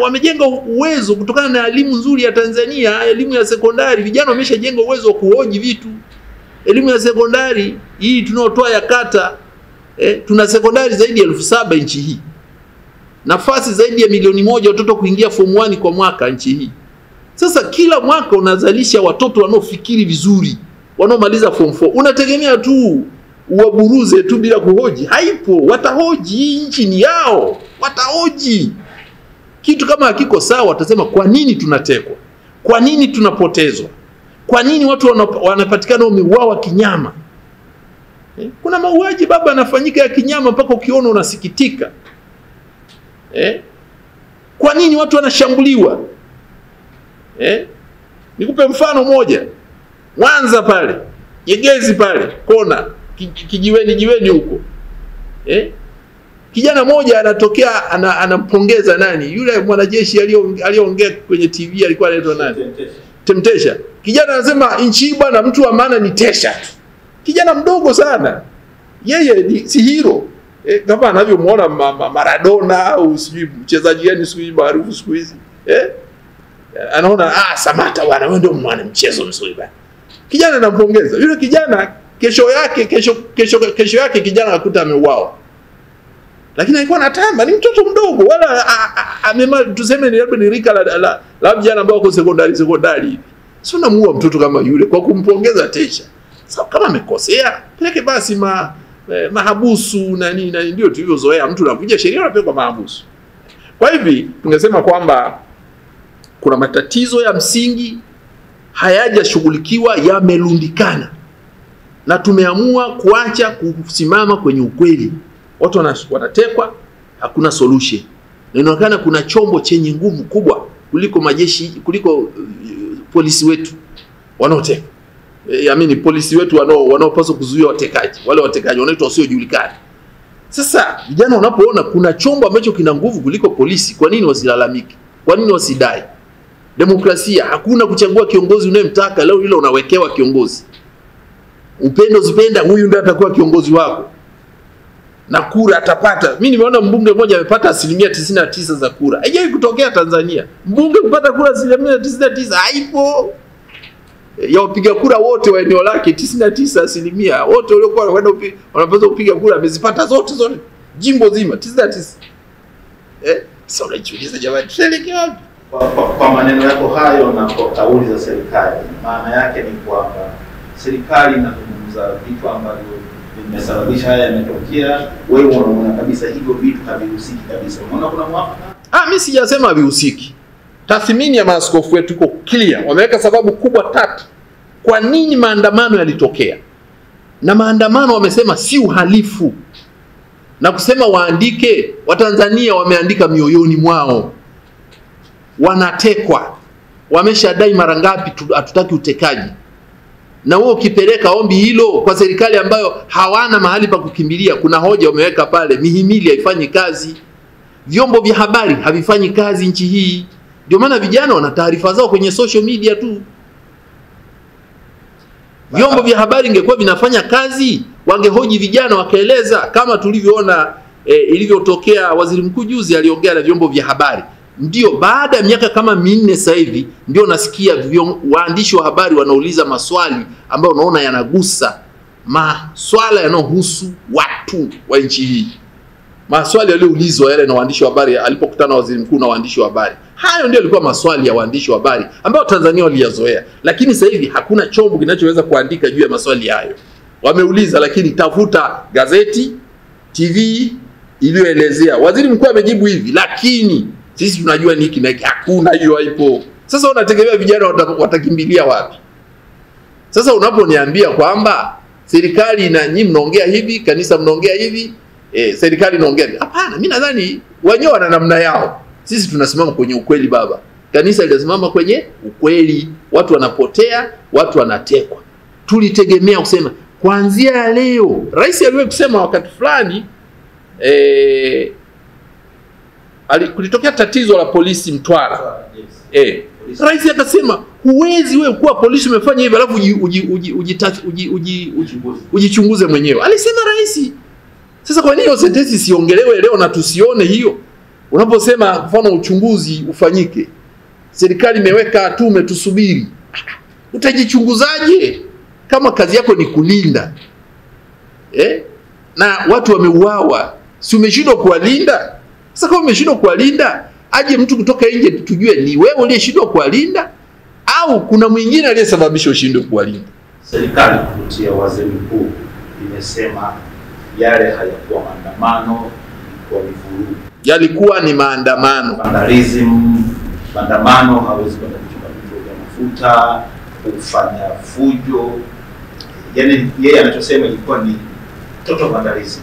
wamejenga uwezo kutokana na elimu nzuri ya Tanzania, elimu ya sekondari. Vijana wameshajenga uwezo wa kuhoji vitu. Elimu ya sekondari hii tunaotoa ya kata, tuna sekondari zaidi ya 7,000 nchi hii. Nafasi zaidi ya 1,000,000 watoto kuingia form 1 kwa mwaka nchi hii. Sasa kila mwaka unazalisha watoto wanaofikiri vizuri, wanaomaliza form 4. Unategemea tu uwaburuze tu bila kuhoji. Haipo, watahoji, nchi ni yao, watahoji. Kitu kama hakiko sawa watasema kwa nini tunatekwa? Kwa nini tunapotezwa? Kwa nini watu wanapatikana wameuawa kinyama? Kuna mauaji baba yanafanyika ya kinyama mpaka ukiona unasikitika. Kwa nini watu wanashambuliwa? Nikupe mfano moja. Mwanza pale, Nyegezi pale, kona, jiweni huko. Kijana moja anatokea anampongeza nani? Yule mwanajeshi aliyoongea kwenye TV alikuwa anaitwa nani? Temtesha. Kijana anasema nchi bwana mtu wa maana ni Tesha tu. Kijana mdogo sana. Yeye si hero. Kama anavyomuona Maradona au sijui mchezaji gani siku hizi maarufu siku hizi. Anaona Samata bwana wewe ndio mwana mchezo mzuri bwana. Kijana anampongeza. Yule kijana kesho yake kijana akakuta ameuawa. Lakini alikuwa anatamba, ni mtoto mdogo wala tuseme ni rika la vijana ambao wako sekondari. Sio namuua mtoto kama yule kwa kumpongeza Tesha. Sasa kama amekosea, peleke basi mahabusu na nini ndio tulivyozoea, mtu anakuja sheria anapelekwa mahabusu. Kwa hivi tungesema kwamba kuna matatizo ya msingi hayajashughulikiwa, yamelundikana. Na tumeamua kuacha kusimama kwenye ukweli. Watu wanatekwa, hakuna solution. Na inaonekana kuna chombo chenye nguvu kubwa kuliko majeshi, kuliko polisi wetu wanaoteka. Polisi wetu wanaopaswa kuzuia watekaji. Wale watekaji wanaitwa wasiojulikana. Sasa vijana wanapoona kuna chombo ambacho kina nguvu kuliko polisi, kwa nini wasilalamike? Kwa nini wasidai? Demokrasia, hakuna kuchagua kiongozi unayemtaka, leo ile unawekewa kiongozi. Upendo zipenda, huyu ndiye atakuwa kiongozi wako. Na kura atapata. Mimi nimeona mbunge mmoja amepata 99% za kura. Haijawahi kutokea Tanzania. Mbunge kupata kura 99% haipo. Ya wapiga kura wote wa eneo lake 99% wote waliokuwa wanapaswa kupiga kura amezipata zote. Jimbo zima 99. Sasa unajiuliza jamani tuelekee wapi? Kwa maneno yako hayo na kwa kauli za serikali, maana yake ni kwamba serikali inazungumza vitu ambavyo vimesababisha haya yametokea. Wewe unaona kabisa hivyo vitu havihusiki kabisa. Unaona kuna mwafaka? Mimi sijasema havihusiki. Tathmini ya maaskofu wetu iko clear. Wameweka sababu kubwa 3 kwa nini maandamano yalitokea. Na maandamano wamesema si uhalifu. Na kusema waandike, Watanzania wameandika mioyoni mwao. Wanatekwa. Wameshadai mara ngapi hatutaki utekaji. Na wewe ukipeleka ombi hilo kwa serikali ambayo hawana mahali pa kukimbilia, kuna hoja wameweka pale, mihimili haifanyi kazi. Vyombo vya habari havifanyi kazi nchi hii. Ndio maana vijana wana taarifa zao kwenye social media tu. Vyombo vya habari ingekuwa vinafanya kazi, wangehoji vijana wakaeleza kama tulivyoona ilivyotokea waziri mkuu juzi aliongea na vyombo vya habari. Ndio baada ya miaka kama 4 sasa hivi ndio nasikia waandishi wa habari wanauliza maswali ambayo unaona yanagusa maswala yanayohusu watu wa nchi hii. Maswali yaliyoulizwa yale na waandishi wa habari alipokutana waziri mkuu na waandishi wa habari. Hayo ndio yalikuwa maswali ya waandishi wa habari ambao Tanzania waliyazoea. Lakini sasa hivi hakuna chombo kinachoweza kuandika juu ya maswali hayo. Wameuliza lakini tafuta gazeti, TV iliyoelezea. Waziri mkuu amejibu hivi lakini sisi tunajua niki na hakuna, hiyo haipo. Sasa unategemea vijana watakimbilia wapi? Sasa unaponiambia kwamba serikali na nyinyi mnaongea hivi, kanisa mnaongea hivi, serikali inaongea. Hapana, mimi nadhani wenyewe wana namna yao. Sisi tunasimama kwenye ukweli baba. Kanisa linasimama kwenye ukweli. Watu wanapotea, watu wanatekwa. Tulitegemea kusema kuanzia leo, rais aliwahi kusema wakati fulani kulitokea tatizo la polisi Mtwara. Rais akasema huwezi wewe kuwa polisi umefanya hivi alafu ujichunguze mwenyewe. Alisema rais. Sasa kwa nini hiyo sentensi siongelewe leo na tusione hiyo? Unaposema mfano uchunguzi ufanyike, serikali imeweka tume tusubiri. Utajichunguzaje kama kazi yako ni kulinda? Na watu wameuawa, si umeshindwa kuwalinda? Sasa kama umeshindwa kuwalinda, aje mtu kutoka nje tujue ni wewe uliyeshindwa kuwalinda au kuna mwingine aliyesababisha ushindwe kuwalinda. Serikali kupitia waziri mkuu limesema yale hayakuwa maandamano, ilikuwa ni vurugu. Yalikuwa ni maandamano. Vandalism, maandamano hawezi kwenda kuchoma vituo vya mafuta, kufanya fujo. Yaani yeye anachosema ilikuwa ni total vandalism.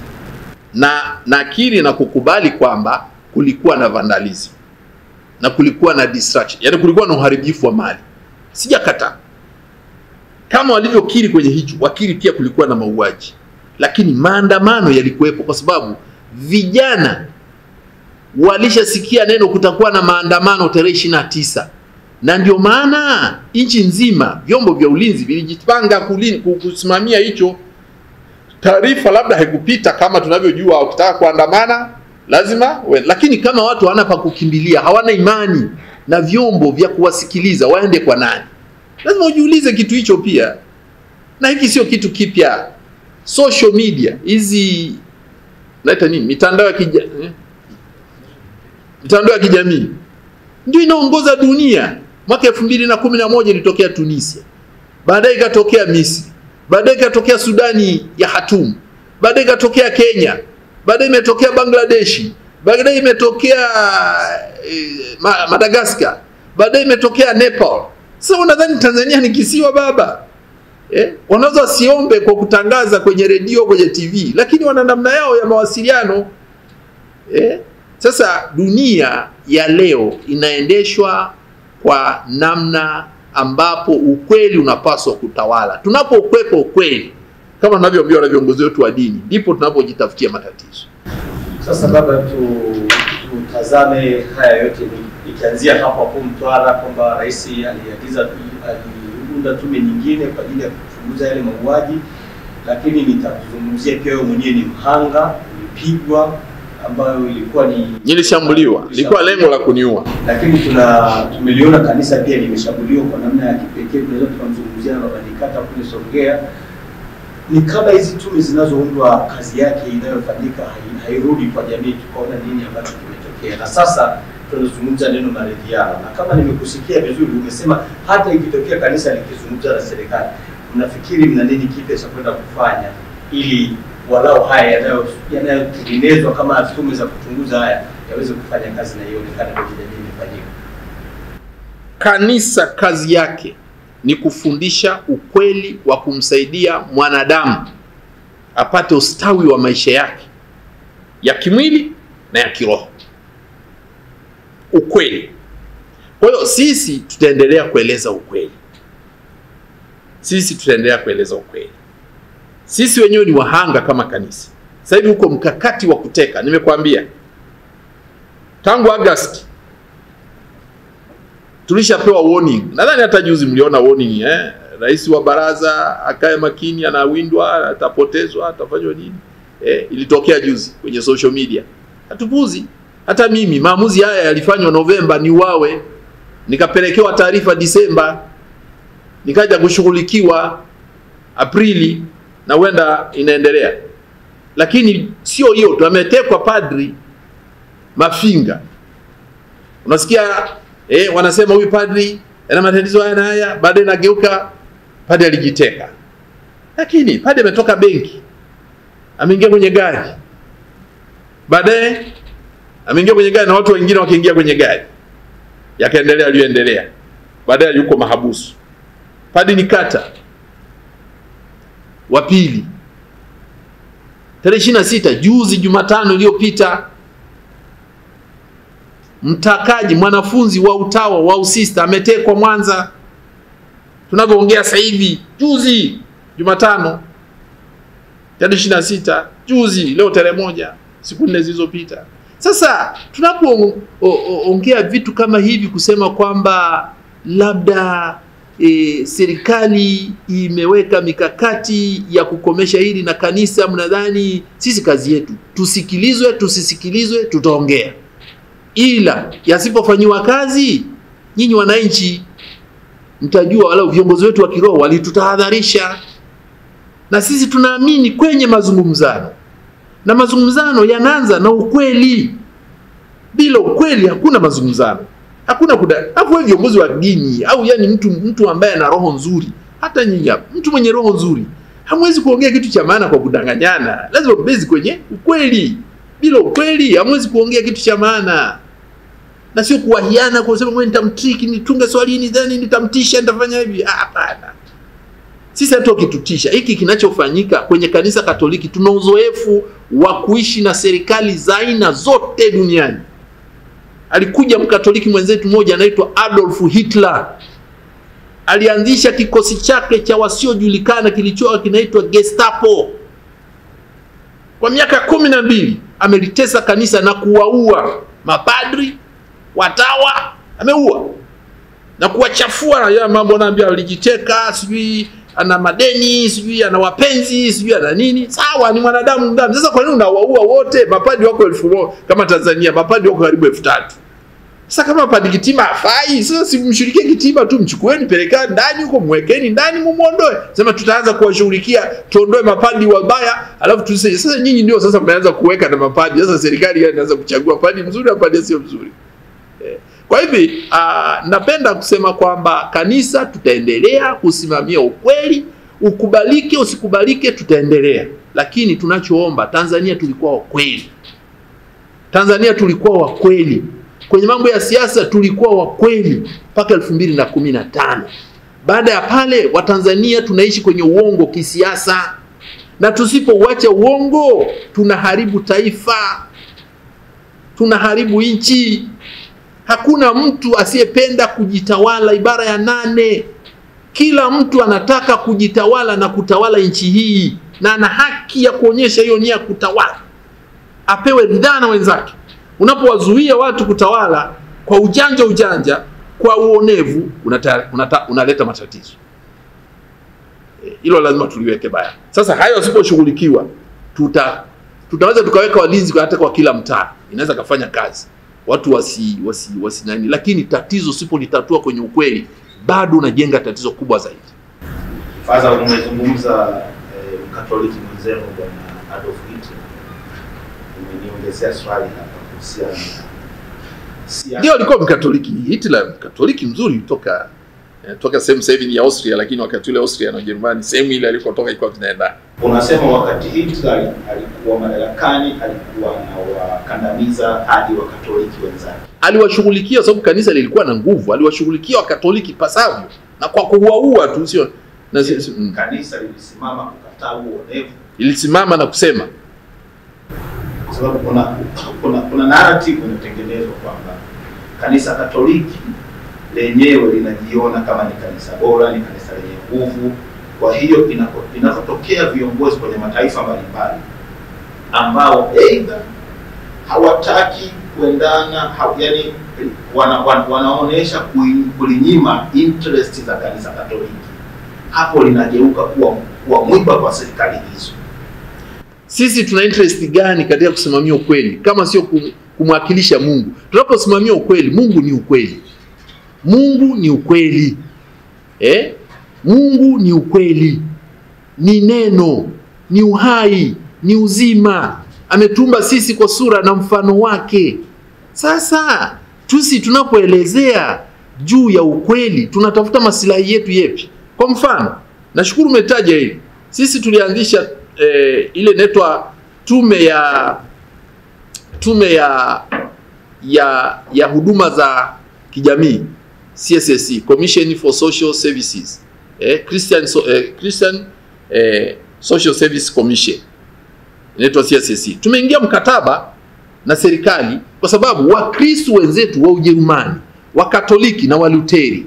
Na nakiri na kukubali kwamba kulikuwa na vandalism na kulikuwa na destruction, yaani kulikuwa na uharibifu wa mali. Sijakata. Kama walivyokiri kwenye hicho, wakiri pia kulikuwa na mauaji. Lakini maandamano yalikuwepo kwa sababu vijana walishasikia neno kutakuwa na maandamano tarehe 29. Na ndio maana nchi nzima vyombo vya ulinzi vilijipanga kusimamia hicho. Taarifa labda haikupita kama tunavyojua, ukitaka kuandamana lazima lakini kama watu hawana pa kukimbilia, hawana imani na vyombo vya kuwasikiliza, waende kwa nani? Lazima ujiulize kitu hicho pia. Na hiki sio kitu kipya. Social media hizi naita nini, mitandao ya kijamii ndio inaongoza dunia. Mwaka 2011 ilitokea Tunisia, baadaye ikatokea Misri, baadaye ikatokea Sudani ya Khartoum, baadaye ikatokea Kenya, baadaye imetokea Bangladesh, baadaye imetokea Madagascar, baadaye imetokea Nepal. Sasa unadhani Tanzania ni kisiwa baba? Wanaweza wasiombe kwa kutangaza kwenye redio, kwenye TV, lakini wana namna yao ya mawasiliano. Sasa dunia ya leo inaendeshwa kwa namna ambapo ukweli unapaswa kutawala. Tunapokwepa ukweli, kama tunavyoambiwa na viongozi wetu wa dini, ndipo tunapojitafutia matatizo. Sasa baba, tutazame haya yote ikianzia hapo Mtwara, kwamba rais aliunda tume nyingine kwa ajili ya kuchunguza yale mauaji, lakini nitazungumzia pia wewe mwenyewe ni mhanga, ulipigwa, ambayo nilishambuliwa, ilikuwa lengo la kuniua. Lakini tumeliona kanisa pia limeshambuliwa kwa namna ya kipekee. Tunaweza tukamzungumzia na Baba Nikata kule Songea. Ni kama hizi tume zinazoundwa, kazi yake inayofanyika hairudi kwa jamii, tukaona nini ambacho kimetokea. Na sasa tunazungumza neno maridhiano, na kama nimekusikia vizuri umesema hata ikitokea kanisa likizungumza na serikali, mnafikiri mna nini kipya cha kwenda kufanya ili walau haya yanayotengenezwa kama tume za kuchunguza haya yaweze kufanya kazi na ionekane kwa jamii imefanyika? Kanisa kazi yake ni kufundisha ukweli wa kumsaidia mwanadamu apate ustawi wa maisha yake ya kimwili na ya kiroho. Ukweli. Kwa hiyo sisi tutaendelea kueleza ukweli. Sisi wenyewe ni wahanga kama kanisa. Sasa hivi uko mkakati wa kuteka. Nimekuambia tangu Agosti tulishapewa warning. Nadhani hata juzi mliona warning, rais wa baraza akae makini, anawindwa, atapotezwa, atafanywa nini. Ilitokea juzi kwenye social media. Hatupuzi. Hata mimi maamuzi haya yalifanywa Novemba niuawe, nikapelekewa taarifa Disemba, nikaja kushughulikiwa Aprili, na wenda inaendelea. Lakini sio hiyo, tumetekwa padri Mafinga. Unasikia wanasema huyu padri ana matatizo haya, baadaye nageuka padri alijiteka. Lakini padri ametoka benki, ameingia kwenye gari, baadaye ameingia kwenye gari na watu wengine wakiingia kwenye gari, yakaendelea aliyoendelea, baadaye yuko mahabusu. Padri Nikata wa pili tarehe 26 juzi, Jumatano iliyopita, mtakaji mwanafunzi wa utawa wa usista ametekwa Mwanza. Tunavyoongea sasa hivi, juzi Jumatano tarehe 26, juzi, leo tarehe 1, siku 4 zilizopita. Sasa tunapoongea vitu kama hivi, kusema kwamba labda serikali imeweka mikakati ya kukomesha hili na kanisa, mnadhani sisi kazi yetu tusikilizwe tusisikilizwe, tutaongea. Ila yasipofanywa kazi, nyinyi wananchi mtajua, wala viongozi wetu wa kiroho walitutahadharisha. Na sisi tunaamini kwenye mazungumzano, na mazungumzano yanaanza na ukweli. Bila ukweli hakuna mazungumzano, hakuna hapo. Viongozi wa dini au yani mtu ambaye ana roho nzuri, hata nyinyi mtu mwenye roho nzuri Hamwezi kuongea kitu cha maana kwa kudanganyana. Lazima mbezi kwenye ukweli. Bila ukweli hamwezi kuongea kitu cha maana. Na sio kuwahiana kwa sababu mimi nitamtriki, nitunge swali hili ndani, nitamtisha, nitafanya hivi. Hapana. Sisi hata ukitutisha, hiki kinachofanyika kwenye kanisa Katoliki, tuna uzoefu wa kuishi na serikali za aina zote duniani. Alikuja Mkatoliki mwenzetu mmoja anaitwa Adolf Hitler. Alianzisha kikosi chake cha wasiojulikana kilichokuwa kinaitwa Gestapo. Kwa miaka 12 amelitesa kanisa na kuwaua mapadri, watawa, ameua. Na kuwachafua ya mambo naambia alijiteka, sijui ana madeni, sijui ana wapenzi, sijui ana nini. Sawa, ni mwanadamu ndani. Sasa kwa nini unawaua wote? Mapadri wako 1000 kama Tanzania, mapadri wako karibu 3000. Sasa kama Padri Kitima hafai, sasa simshirikie Kitima tu, mchukueni peleka ndani huko, mwekeni ndani, mumuondoe. Sema tutaanza kuwashughulikia, tuondoe mapadri wabaya, alafu tuseme sasa nyinyi ndio sasa mmeanza kuweka na mapadri. Sasa serikali gani inaanza kuchagua padri mzuri na padri sio mzuri? Kwa hivi napenda kusema kwamba kanisa tutaendelea kusimamia ukweli, ukubalike usikubalike tutaendelea. Lakini tunachoomba, Tanzania tulikuwa wa kweli. Tanzania tulikuwa wa kweli. Kwenye mambo ya siasa tulikuwa wa kweli mpaka 2015. Baada ya pale Watanzania tunaishi kwenye uongo kisiasa. Na tusipouacha uongo tunaharibu taifa. Tunaharibu nchi. Hakuna mtu asiyependa kujitawala, ibara ya 8. Kila mtu anataka kujitawala na kutawala nchi hii, na ana haki ya kuonyesha hiyo nia kutawala. Apewe ridhaa na wenzake. Unapowazuia watu kutawala kwa ujanja, kwa uonevu, unaleta matatizo. Hilo lazima tuliweke baya. Sasa hayo yasiposhughulikiwa, tutaweza tukaweka walinzi hata kwa kila mtaa. Inaweza kufanya kazi. Watu wasi nani, lakini tatizo usipolitatua kwenye ukweli, bado unajenga tatizo kubwa zaidi. Faza, umezungumza Mkatoliki mwenzenu Bwana Adolf Hitler. Umeniongezea swali hapa kuhusiana na siasa. Ndio alikuwa Mkatoliki. Hitler Mkatoliki mzuri toka sehemu sasa hivi ni Austria, lakini wakati ule Austria na Ujerumani sehemu ile alikotoka ilikuwa zinaenda. Unasema wakati Hitler alikuwa madarakani alikuwa anawakandamiza hadi Wakatoliki wenzake. Aliwashughulikia sababu kanisa lilikuwa na nguvu, aliwashughulikia Wakatoliki pasavyo na kwa kuwaua tu, sio na kanisa lilisimama kukataa uonevu. Ilisimama na kusema, kwa sababu kuna narrative inatengenezwa kwamba kanisa Katoliki lenyewe linajiona kama ni kanisa bora, ni kanisa lenye nguvu. Kwa hiyo inapotokea viongozi kwenye mataifa mbalimbali ambao aidha hawataki kuendana, yani wanaonesha kulinyima interest za kanisa Katoliki, hapo linageuka kuwa mwiba kwa serikali hizo. Sisi tuna interest gani katika kusimamia ukweli kama sio kumwakilisha Mungu? Tunaposimamia ukweli, Mungu ni ukweli. Mungu ni ukweli. Mungu ni ukweli. Ni neno, ni uhai, ni uzima. Ametumba sisi kwa sura na mfano wake. Sasa tunapoelezea juu ya ukweli, tunatafuta maslahi yetu yepi? Kwa mfano, nashukuru umetaja hili. Sisi tulianzisha ile inaitwa tume ya huduma za kijamii, CSSC, Commission for Social Services, Christian Social Service Commission, inaitwa CSSC. Tumeingia mkataba na serikali kwa sababu Wakristo wenzetu wa Ujerumani, Wakatoliki na Waluteri,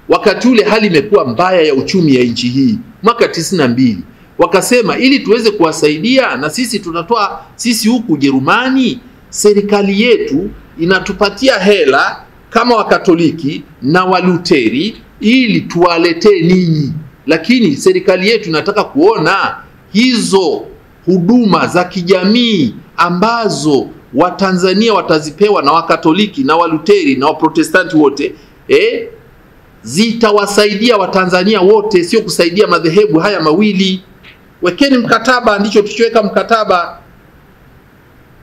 wakati ule hali imekuwa mbaya ya uchumi ya nchi hii mwaka 92, wakasema ili tuweze kuwasaidia na sisi tunatoa, sisi huku Ujerumani serikali yetu inatupatia hela kama Wakatoliki na Waluteri ili tuwaletee ninyi, lakini serikali yetu inataka kuona hizo huduma za kijamii ambazo Watanzania watazipewa na Wakatoliki na Waluteri na Waprotestanti wote zitawasaidia Watanzania wote, sio kusaidia madhehebu haya mawili. Wekeni mkataba. Ndicho tulichoweka mkataba,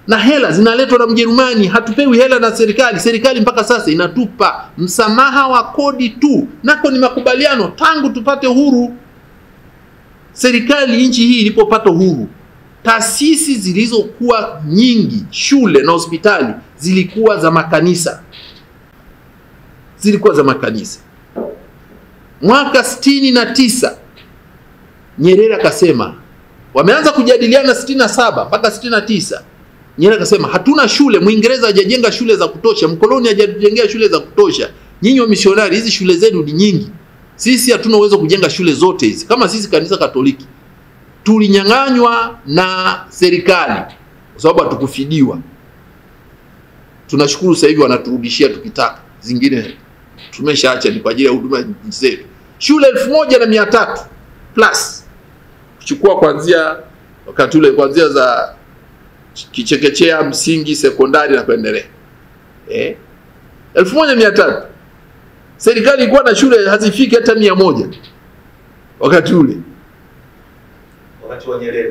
na hela zinaletwa na Mjerumani. Hatupewi hela na serikali. Serikali mpaka sasa inatupa msamaha wa kodi tu, nako ni makubaliano tangu tupate uhuru. serikali nchi hii ilipopata uhuru, taasisi zilizokuwa nyingi, shule na hospitali, zilikuwa za makanisa. Zilikuwa za makanisa. Mwaka 69 Nyerere akasema, wameanza kujadiliana 67 mpaka 69. Nyerere akasema hatuna shule, Muingereza hajajenga shule za kutosha, mkoloni hajajengea shule za kutosha. Nyinyi wa misionari, hizi shule zenu ni nyingi. Sisi hatuna uwezo kujenga shule zote hizi. Kama sisi kanisa Katoliki tulinyang'anywa na serikali kwa sababu hatukufidiwa. Tunashukuru sasa hivi wanaturudishia tukitaka. Zingine tumeshaacha ni kwa ajili ya huduma zetu. Shule 1300 plus kuchukua kuanzia wakati ule, kuanzia za kichekechea, msingi, sekondari na kuendelea. 1300. Serikali ilikuwa na shule hazifiki hata 100 wakati ule.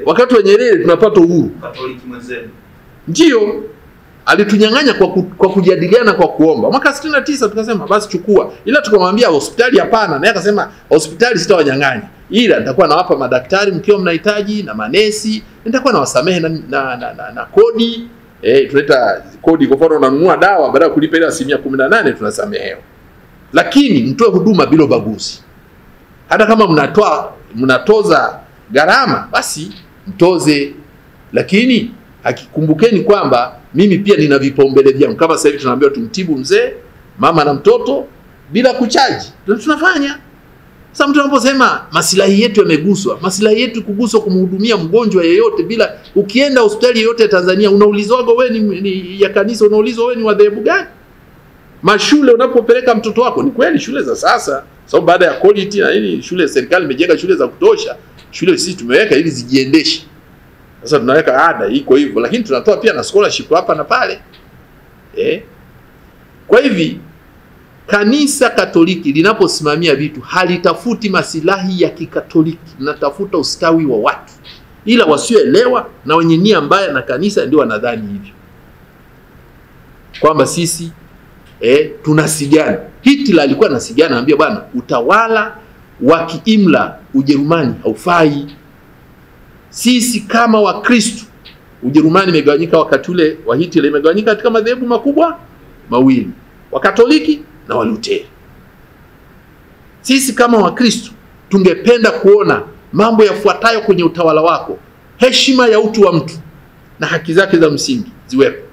Wakati wa Nyerere tunapata uhuru. Katoliki mwenzenu. Ndio alitunyang'anya kwa kujadiliana, kwa kuomba. Mwaka 69 tukasema basi chukua. Ila tukamwambia hospitali hapana. Naye akasema hospitali sitawanyang'anya, ila nitakuwa nawapa madaktari mkiwa mnahitaji na manesi, nitakuwa nawasamehe na kodi. Tunaita kodi, kwa mfano unanunua dawa baada ya kulipa ile 18% tunasamehewa. Lakini mtoe huduma bila ubaguzi. Hata kama mnatoza gharama, basi mtoze, lakini hakikumbukeni kwamba mimi pia nina vipaumbele vyangu. Kama sasa hivi tunaambiwa tumtibu mzee, mama na mtoto bila kuchaji, ndio tunafanya. Sasa mtu anaposema maslahi yetu yameguswa, maslahi yetu kuguswa kumhudumia mgonjwa yeyote bila, ukienda hospitali yoyote ya Tanzania unaulizwa wewe ni ya kanisa, unaulizwa wewe ni wa dhehebu gani? Mashule unapopeleka mtoto wako, ni kweli shule za sasa sababu baada ya quality na nini, shule serikali imejenga shule za kutosha, shule sisi tumeweka ili zijiendeshe. Sasa tunaweka ada iko hivyo, lakini tunatoa pia na scholarship hapa na pale. Kwa hivi kanisa Katoliki linaposimamia vitu halitafuti masilahi ya kikatoliki, linatafuta ustawi wa watu. Ila wasioelewa na wenye nia mbaya na kanisa ndio wanadhani hivyo, kwamba sisi tunasigana. Hitler alikuwa anasigana, anambia bwana, utawala wa kiimla Ujerumani haufai. Sisi kama Wakristo, Ujerumani imegawanyika wakati ule wa Hitler, imegawanyika katika madhehebu makubwa mawili, Wakatoliki na Waluteri. Sisi kama Wakristo tungependa kuona mambo yafuatayo kwenye utawala wako: heshima ya utu wa mtu na haki zake za msingi ziwepo,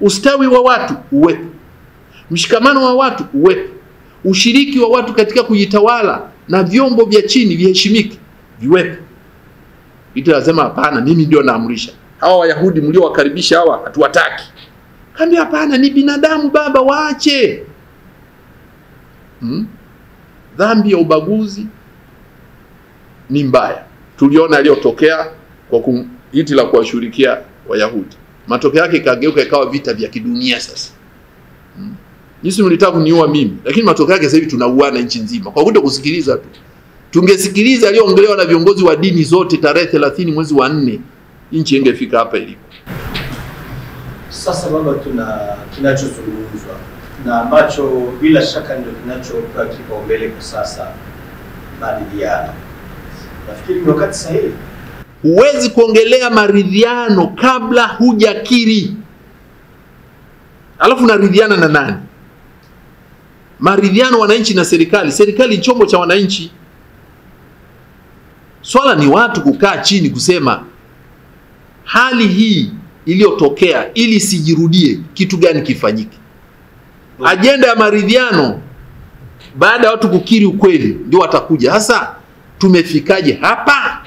ustawi wa watu uwepo, mshikamano wa watu uwepo, ushiriki wa watu katika kujitawala na vyombo vya chini viheshimike viwepo. Hitler anasema hapana, mimi ndio naamrisha. Hawa Wayahudi mliowakaribisha hawa hatuwataki. Kaambia hapana, ni binadamu baba, waache. Dhambi ya ubaguzi ni mbaya. Tuliona aliyotokea kwa Hitler kuwashughulikia Wayahudi. Matokeo yake ikageuka ikawa vita vya kidunia sasa. Yesu mlitaka kuniua mimi, lakini matokeo yake sasa hivi tunauana nchi nzima kwa kuto kusikiliza tu. Tungesikiliza aliyoongelewa na viongozi wa dini zote tarehe 30 mwezi wa 4, nchi ingefika hapa ilipo. Sasa baba, kinachozungumzwa na ambacho bila shaka ndio kinachopewa kipaumbele kwa sasa, maridhiano. Nafikiri ni wakati sahihi. Huwezi kuongelea maridhiano kabla hujakiri. Alafu naridhiana na nani? Maridhiano wananchi na serikali. Serikali chombo cha wananchi. Swala ni watu kukaa chini kusema hali hii iliyotokea ili sijirudie, kitu gani kifanyike? Ajenda ya maridhiano baada ya watu kukiri ukweli ndio watakuja. Sasa tumefikaje hapa?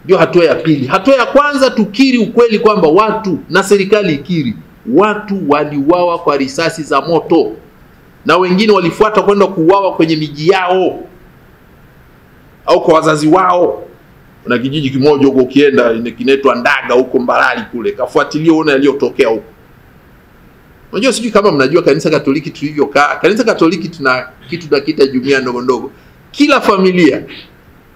Ndio hatua ya pili. Hatua ya kwanza tukiri ukweli kwamba watu na serikali ikiri watu waliuawa kwa risasi za moto na wengine walifuata kwenda kuuawa kwenye miji yao au kwa wazazi wao. Kuna kijiji kimoja huko ukienda kinaitwa Ndaga huko Mbarali kule, kafuatilia uone yaliyotokea huko. Unajua sijui kama mnajua kanisa Katoliki tulivyokaa. Kanisa Katoliki tuna kitu tunakiita jumuiya ndogo ndogo. Kila familia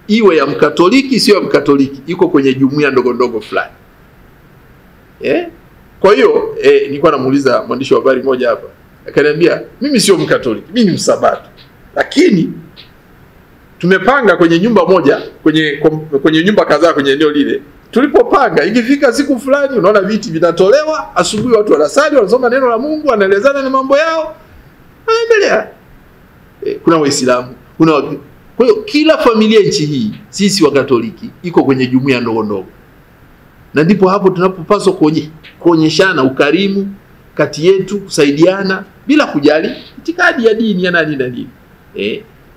iwe ya Mkatoliki sio ya Mkatoliki iko kwenye jumuiya ndogo ndogo fulani. Kwa hiyo nilikuwa namuuliza mwandishi wa habari mmoja hapa. Akaniambia mimi sio Mkatoliki, mimi ni Msabato. Lakini tumepanga kwenye nyumba moja, kwenye nyumba kadhaa kwenye eneo lile. Tulipopanga, ikifika siku fulani unaona viti vinatolewa, asubuhi watu wanasali, wanasoma neno la Mungu, wanaelezana na mambo yao, wanaendelea. Kuna Waislamu, kuna. Kwa hiyo kila familia nchi hii, sisi wa Katoliki, iko kwenye jumuiya ndogo ndogo. Na ndipo hapo tunapopaswa kuonyeshana ukarimu kati yetu, kusaidiana bila kujali itikadi ya dini ya nani na nini.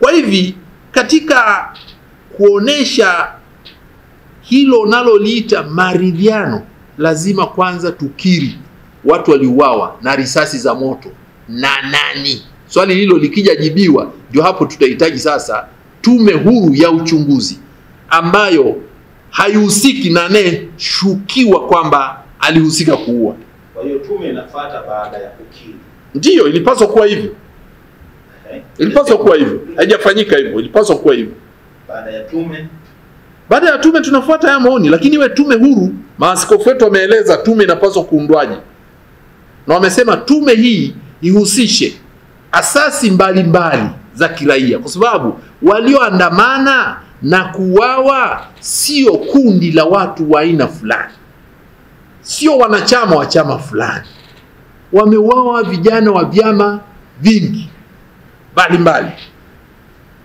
Kwa hivi katika kuonesha hilo naloliita maridhiano, lazima kwanza tukiri watu waliuawa na risasi za moto na nani. Swali hilo likija jibiwa, ndio hapo tutahitaji sasa tume huru ya uchunguzi ambayo haihusiki na anayeshukiwa kwamba alihusika kuua. Kwa hiyo tume inafuata baada ya kukiri. Ndiyo, ilipaswa kuwa hivyo. Ilipaswa kuwa hivyo. Haijafanyika hivyo, ilipaswa kuwa hivyo. Baada ya tume tunafuata haya maoni, lakini iwe tume huru. Maaskofu wetu wameeleza tume inapaswa kuundwaje. Na wamesema tume hii ihusishe asasi mbalimbali za kiraia, kwa sababu walioandamana na kuuawa sio kundi la watu wa aina fulani, sio wanachama wa chama fulani. Wameuawa vijana wa vyama vingi mbalimbali,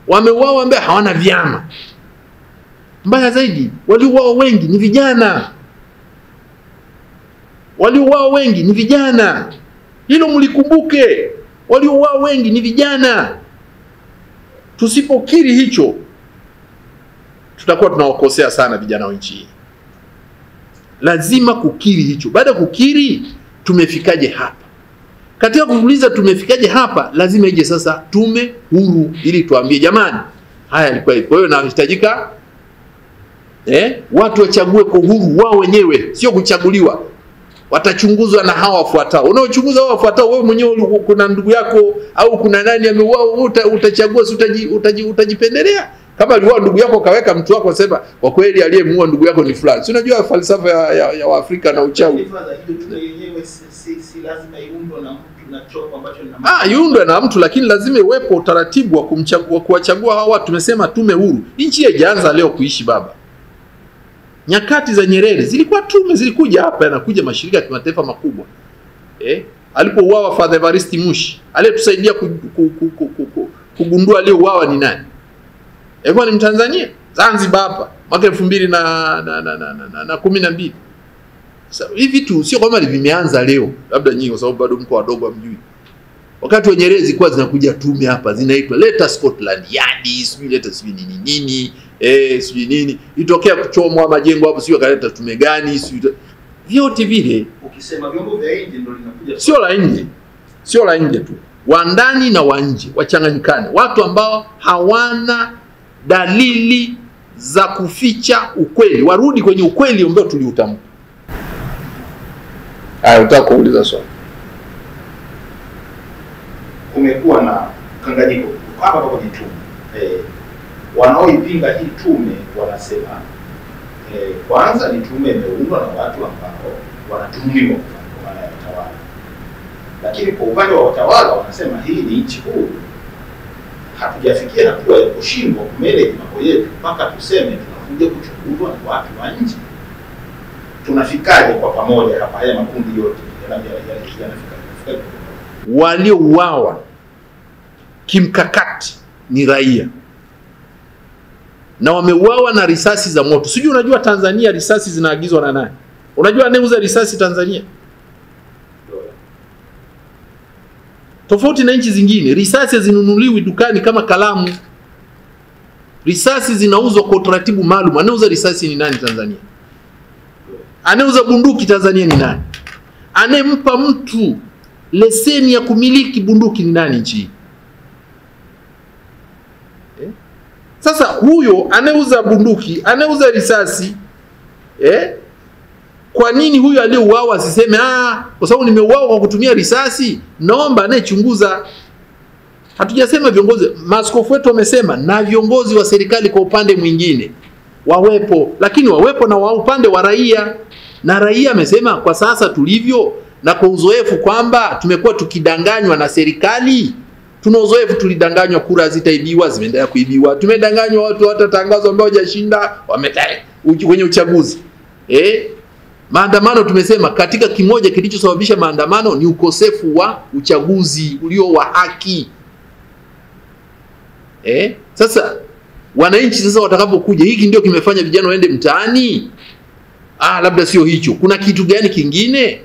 wameuawa ambao hawana vyama. Mbaya zaidi, waliouawa wengi ni vijana. Waliouawa wengi ni vijana. Hilo mlikumbuke, waliouawa wengi ni vijana. Tusipokiri hicho, tutakuwa tunawakosea sana vijana wa nchi hii. Lazima kukiri hicho. Baada ya kukiri, tumefikaje hapa? Katika kuuliza tumefikaje hapa, lazima ije sasa tume huru ili tuambie jamani, haya yalikuwa hivi. Kwa hiyo inahitajika watu wachague kwa uhuru wao wenyewe, sio kuchaguliwa. Watachunguzwa na hawa wafuatao. Unaochunguza hawa wafuatao, wewe mwenyewe kuna ndugu yako au kuna nani ameuawa, utachagua, utajipendelea. Kama aliuawa ndugu yako, kaweka mtu wako, sema kwa kweli aliyemuua ndugu yako ni fulani. Si unajua falsafa ya Waafrika na uchawi. Si lazima iundwe na mtu na chombo ambacho iundwe na mtu, lakini lazima iwepo utaratibu wa kuwachagua hawa watu. Tumesema tume huru. Nchi haijaanza leo kuishi baba. Nyakati za Nyerere zilikuwa tume, zilikuja hapa, yanakuja mashirika ya kimataifa makubwa. Alipouawa Father Evariste Mushi, aliyetusaidia kugundua aliyeuawa ni nani? Alikuwa ni Mtanzania, Zanzibar hapa, mwaka 2012. Sasa hivi vitu sio kama vimeanza leo, labda nyinyi kwa sababu bado mko wadogo hamjui. Wakati wa Nyerere zilikuwa zinakuja tume hapa, zinaitwa Leta Scotland Yard, sijui leta sijui nini, sijui nini. Itokea kuchomwa majengo hapo, sio kaleta tume gani, sio vyote vile. Ukisema vyombo vya nje ndio linakuja. Sio la nje. Sio la nje tu. Wa ndani na wa nje wachanganyikane. Watu ambao hawana dalili za kuficha ukweli, warudi kwenye ukweli ambao tuliutamka. Unataka kuuliza swali? Kumekuwa na kanganyiko hapa kwenye tume. Wanaoipinga hii tume wanasema kwanza ni tume imeundwa na watu ambao wanatumiwa kwa maana ya utawala. Lakini kwa upande wa watawala wanasema hii ni nchi huru. Hatujafikia hatua ya kushindwa kumeleki mambo yetu mpaka tuseme tunakuja kuchunguzwa na watu wa nje. Tunafikaje kwa pamoja hapa, haya makundi yote yanafika? Waliouawa kimkakati ni raia, na wameuawa na risasi za moto. Sijui unajua Tanzania risasi zinaagizwa na nani? Unajua anayeuza risasi Tanzania? Tofauti na nchi zingine, risasi zinunuliwi dukani kama kalamu. Risasi zinauzwa kwa utaratibu maalum. Anayeuza risasi ni nani Tanzania? Anayeuza bunduki Tanzania ni nani? Anayempa mtu leseni ya kumiliki bunduki ni nani nchi? Sasa huyo anayeuza bunduki, anayeuza risasi, kwa nini huyo aliyeuawa asiseme kwa sababu nimeuawa kwa kutumia risasi? Naomba anayechunguza. Hatujasema viongozi, maaskofu wetu wamesema na viongozi wa serikali kwa upande mwingine wawepo, lakini wawepo na upande wa raia. Na raia amesema kwa sasa tulivyo na kwa uzoefu kwamba tumekuwa tukidanganywa na serikali, Tuna uzoefu, tulidanganywa kura zitaibiwa, zimeendelea kuibiwa. Tumedanganywa watu watatangazwa ambao hawajashinda wametai kwenye uchaguzi. Maandamano tumesema katika kimoja kilichosababisha maandamano ni ukosefu wa uchaguzi ulio wa haki. Sasa wananchi sasa watakapokuja, hiki ndio kimefanya vijana waende mtaani. Labda sio hicho. Kuna kitu gani kingine?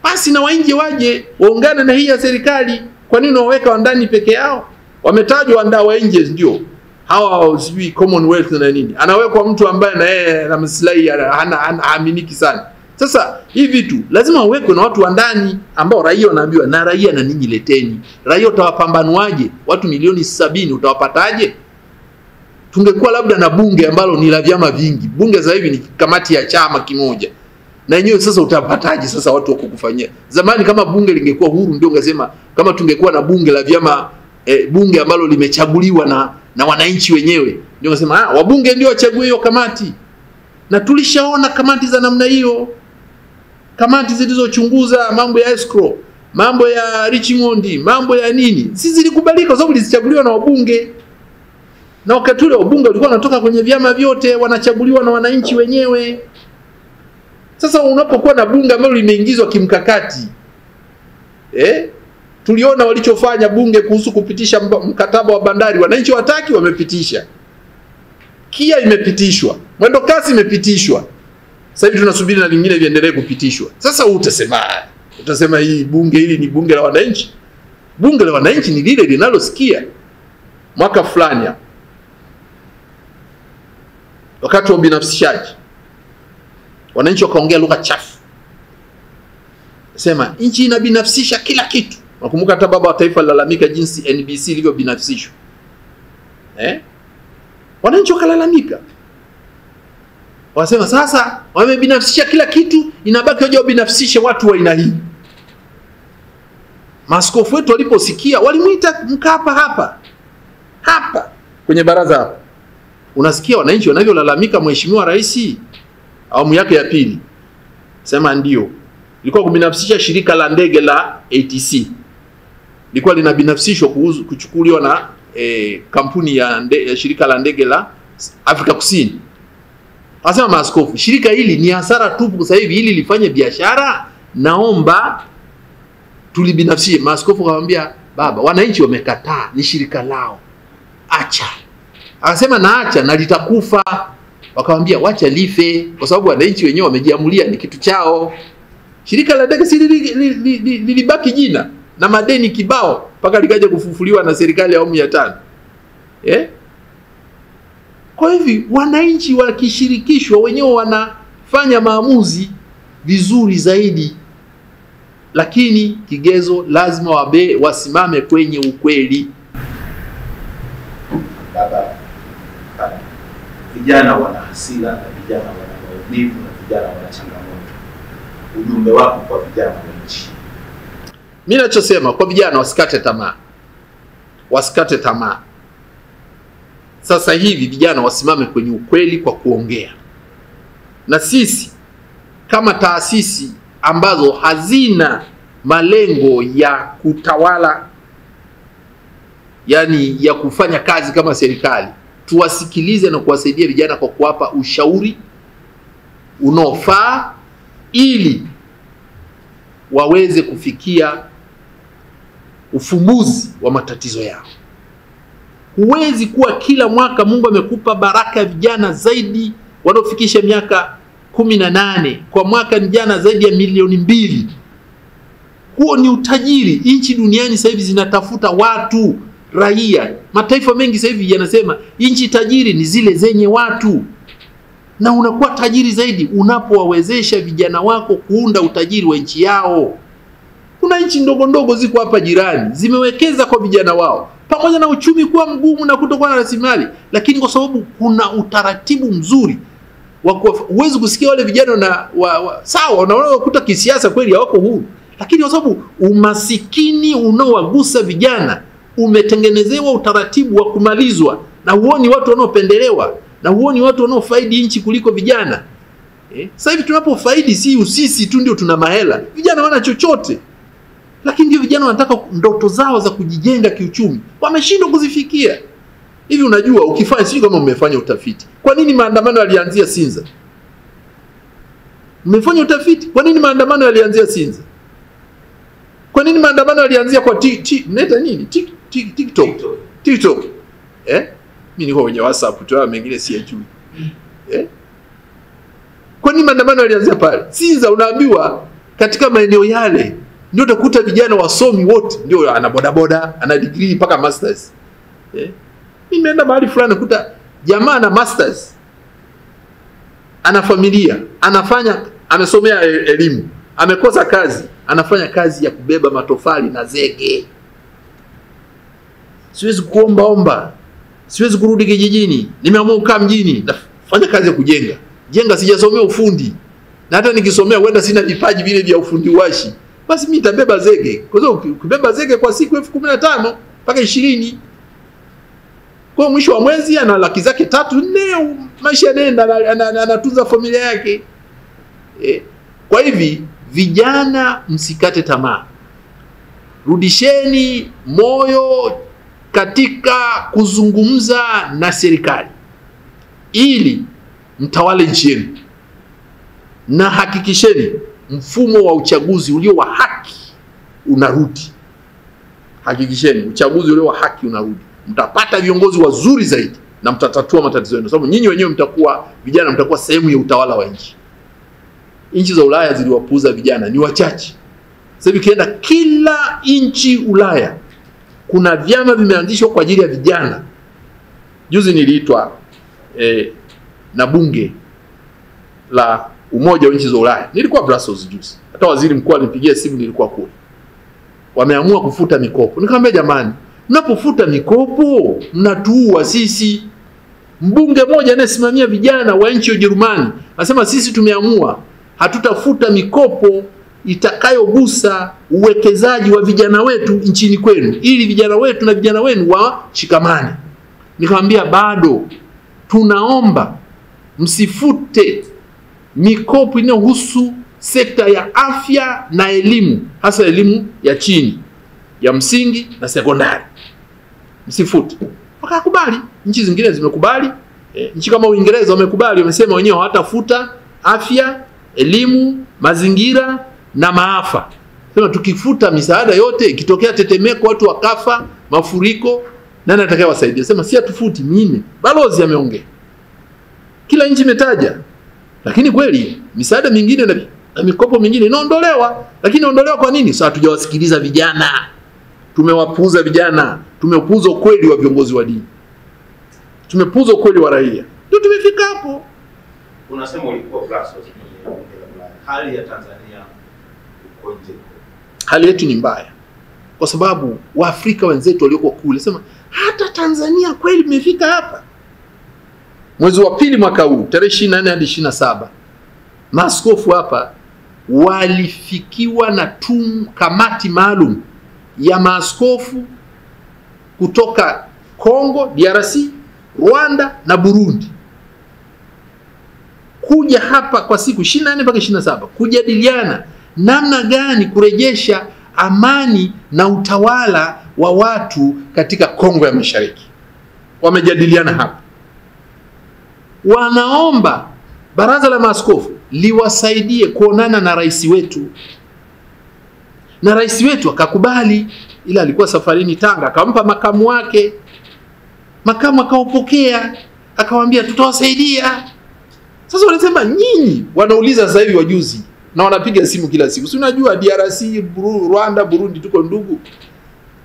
Basi na wainje waje waungane na hii ya serikali. Kwa nini waweka ndani peke yao? Wametajwa nda wa nje ndio. Hawa sijui Commonwealth na nini. Anawekwa mtu ambaye na yeye na maslahi haaminiki sana. Sasa hivi vitu lazima uwekwe na watu wa ndani ambao raia wanaambiwa, na raia na ninyi leteni. Raia utawapambanuaje? Watu milioni 70 utawapataje? Tungekuwa labda na bunge ambalo ni la vyama vingi. Bunge sasa hivi ni kamati ya chama kimoja. Na yenyewe sasa utapataje sasa watu wakukufanyia? Zamani kama bunge lingekuwa huru ndio ungesema, kama tungekuwa na bunge la vyama bunge ambalo limechaguliwa na wananchi wenyewe, ndio ungesema wabunge ndio wachague hiyo kamati. Na tulishaona kamati za namna hiyo. Kamati zilizochunguza mambo ya escrow, mambo ya Richmond, mambo ya nini. Sisi zilikubalika kwa sababu zilichaguliwa na wabunge. Na wakati ule wabunge walikuwa wanatoka kwenye vyama vyote, wanachaguliwa na wananchi wenyewe. Sasa unapokuwa na bunge ambalo limeingizwa kimkakati, tuliona walichofanya bunge kuhusu kupitisha mkataba wa bandari. Wananchi wataki, wamepitisha. KIA imepitishwa, mwendo kasi imepitishwa. Sasa hivi tunasubiri na lingine viendelee kupitishwa. Sasa utasema hii bunge hili ni bunge la wananchi? Bunge la wananchi ni lile linalosikia. Mwaka fulani wakati wa binafsishaji, wananchi wakaongea lugha chafu. Sema nchi inabinafsisha kila kitu. Nakumbuka hata baba wa taifa lalamika jinsi NBC ilivyo binafsishwa. Wananchi wakalalamika. Wasema sasa wamebinafsisha kila kitu, inabaki waje wabinafsishe watu wa aina hii. Maaskofu wetu waliposikia walimuita Mkapa hapa kwenye baraza hapa. Unasikia wananchi wanavyolalamika Mheshimiwa Rais awamu yake ya pili. Sema ndio. Ilikuwa kubinafsisha shirika la ndege la ATC. Ilikuwa linabinafsishwa kuchukuliwa na kampuni ya shirika la ndege la Afrika Kusini. Asema maaskofu, shirika hili ni hasara tupu sasa hivi, ili lifanye biashara, naomba tulibinafsishe. Maaskofu akamwambia, baba, wananchi wamekataa, ni shirika lao. Acha. Akasema naacha na litakufa. Wakamwambia wacha life, kwa sababu wananchi wenyewe wamejiamulia, ni kitu chao. Shirika la ndege si lilibaki jina na madeni kibao mpaka likaja kufufuliwa na serikali ya awamu ya 5. Kwa hivi wananchi wakishirikishwa wenyewe wanafanya maamuzi vizuri zaidi. Lakini kigezo lazima wasimame kwenye ukweli. Baba, vijana wana hasira na vijana wana maumivu na vijana wana changamoto. Ujumbe wako kwa vijana wa nchi? Mimi nachosema kwa vijana, wasikate tamaa. Wasikate tamaa. Sasa hivi vijana wasimame kwenye ukweli kwa kuongea. Na sisi kama taasisi ambazo hazina malengo ya kutawala, yani ya kufanya kazi kama serikali, tuwasikilize na kuwasaidia vijana kwa kuwapa ushauri unaofaa ili waweze kufikia ufumbuzi wa matatizo yao. Huwezi kuwa kila mwaka Mungu amekupa baraka ya vijana zaidi wanaofikisha miaka 18, kwa mwaka vijana zaidi ya milioni 2. Huo ni utajiri. Nchi duniani sasa hivi zinatafuta watu, raia. Mataifa mengi sasa hivi yanasema nchi tajiri ni zile zenye watu. Na unakuwa tajiri zaidi unapowawezesha vijana wako kuunda utajiri wa nchi yao. Kuna nchi ndogo ndogo ziko hapa jirani, zimewekeza kwa vijana wao, pamoja na uchumi kuwa mgumu na kutokuwa na rasilimali, lakini kwa sababu kuna utaratibu mzuri huwezi kusikia wale vijana na sawa, unaona kukuta kisiasa kweli hawako huru, lakini kwa sababu umasikini unaowagusa vijana umetengenezewa utaratibu wa kumalizwa, na huoni watu wanaopendelewa, na huoni watu wanaofaidi nchi kuliko vijana. Sasa hivi tunapofaidi sisi tu ndio tuna mahela, vijana wana chochote. lakini ndio vijana wanataka ndoto zao za kujijenga kiuchumi, wameshindwa kuzifikia. Hivi unajua, ukifanya, sio kama umefanya utafiti, kwa nini maandamano yalianzia Sinza? Mmefanya utafiti, kwa nini maandamano yalianzia Sinza? Kwa nini maandamano yalianzia kwa TikTok? Mimi niko kwenye WhatsApp tu, mengine siyajui. Kwa nini maandamano yalianzia pale? Sinza unaambiwa katika maeneo yale ndio utakuta vijana wasomi wote, ndio ana bodaboda, ana degree mpaka masters. Mimi nimeenda mahali fulani kuta jamaa na masters, ana familia, amesomea elimu, amekosa kazi, anafanya kazi ya kubeba matofali na zege. Siwezi kuomba, siwezi kurudi kijijini, nimeamua kukaa mjini, nafanya kazi ya kujenga, sijasomea ufundi. Na hata nikisomea huenda sina vipaji vile vya ufundi washi. Basi mimi nitabeba zege. Kwa sababu kubeba zege kwa siku 15,000 mpaka 20. Kwa mwisho wa mwezi ana laki zake 3-4, maisha yanaenda, anatunza familia yake. Kwa hivi vijana, msikate tamaa. Rudisheni moyo katika kuzungumza na serikali ili mtawale nchi yenu, na hakikisheni mfumo wa uchaguzi ulio wa haki unarudi. Hakikisheni uchaguzi ulio wa haki unarudi. Mtapata viongozi wazuri zaidi na mtatatua matatizo yenu, sababu nyinyi wenyewe vijana mtakuwa sehemu ya utawala wa nchi. Nchi za Ulaya ziliwapuuza vijana, ni wachache. Sasa hivi kienda kila nchi Ulaya kuna vyama vimeanzishwa kwa ajili ya vijana. Juzi niliitwa na bunge la Umoja wa Nchi za Ulaya. Nilikuwa Brussels juzi. Hata waziri mkuu alinipigia simu, nilikuwa kule. Wameamua kufuta mikopo. Nikamwambia jamani, mnapofuta mikopo mnatuua sisi. Mbunge mmoja anayesimamia vijana wa nchi ya Ujerumani anasema sisi tumeamua hatutafuta mikopo itakayogusa uwekezaji wa vijana wetu nchini kwenu, ili vijana wetu na vijana wenu washikamane. Nikamwambia bado tunaomba msifute mikopo inayohusu sekta ya afya na elimu, hasa elimu ya chini, ya msingi na sekondari. Msifute. Wakakubali. Nchi zingine zimekubali. Nchi kama Uingereza wamekubali, wamesema wenyewe hawatafuta afya, elimu, mazingira na maafa. Sema tukifuta misaada yote, ikitokea tetemeko watu wakafa, mafuriko, nani atakayewasaidia? Sema si atufuti mimi. Balozi ameongea. Kila nchi imetaja. Lakini kweli misaada mingine na mikopo mingine inaondolewa. Lakini inaondolewa kwa nini? Sasa hatujawasikiliza vijana. Tumewapuuza vijana. Tumepuuza ukweli wa viongozi wa dini. Tumepuuza ukweli wa raia. Ndio tumefika hapo. Unasema ulikuwa Brussels, hali ya Tanzania ukoje? Hali yetu ni mbaya. Kwa sababu Waafrika wenzetu walioko kule sema hata Tanzania kweli imefika hapa. Mwezi wa pili mwaka huu, tarehe 24 hadi 27, maaskofu hapa walifikiwa na kamati maalum ya maaskofu kutoka Kongo, DRC, Rwanda na Burundi, kuja hapa kwa siku 24 mpaka 27 kujadiliana namna gani kurejesha amani na utawala wa watu katika Kongo ya Mashariki. Wamejadiliana hapa. Wanaomba baraza la maaskofu liwasaidie kuonana na rais wetu. Na rais wetu akakubali, ila alikuwa safarini Tanga, akampa makamu wake. Makamu akaupokea, akawaambia tutawasaidia. Sasa wanasema nyinyi, wanauliza sasa hivi wajuzi na wanapiga simu kila siku. Si unajua DRC, Rwanda, Burundi tuko ndugu.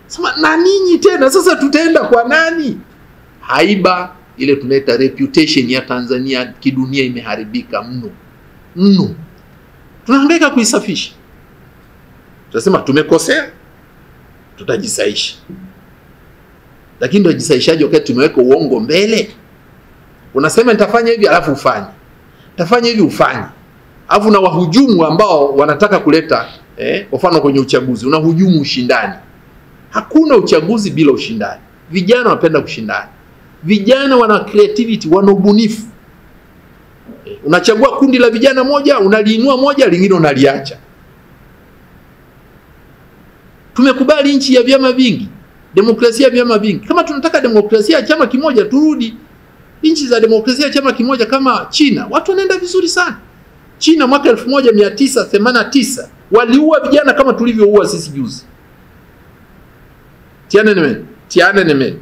Sema na ninyi tena sasa tutaenda kwa nani? Haiba ile tunaita reputation ya Tanzania kidunia imeharibika mno. Tunahangaika kuisafisha. Tunasema tumekosea, tutajisaisha. Lakini ndio jisaishaji wakati tumeweka uongo mbele. Unasema nitafanya hivi alafu ufanye. Tafanya hivi ufanye. Alafu na wahujumu ambao wanataka kuleta kwa mfano kwenye uchaguzi, unahujumu ushindani. Hakuna uchaguzi bila ushindani. Vijana wanapenda kushindana. Vijana wana creativity, wana ubunifu. Unachagua kundi la vijana moja, unaliinua moja, lingine unaliacha. Tumekubali nchi ya vyama vingi, demokrasia ya vyama vingi. Kama tunataka demokrasia ya chama kimoja, turudi nchi za demokrasia ya chama kimoja kama China. Watu wanaenda vizuri sana. China mwaka 1989 waliua vijana kama tulivyoua sisi juzi. Tiananmen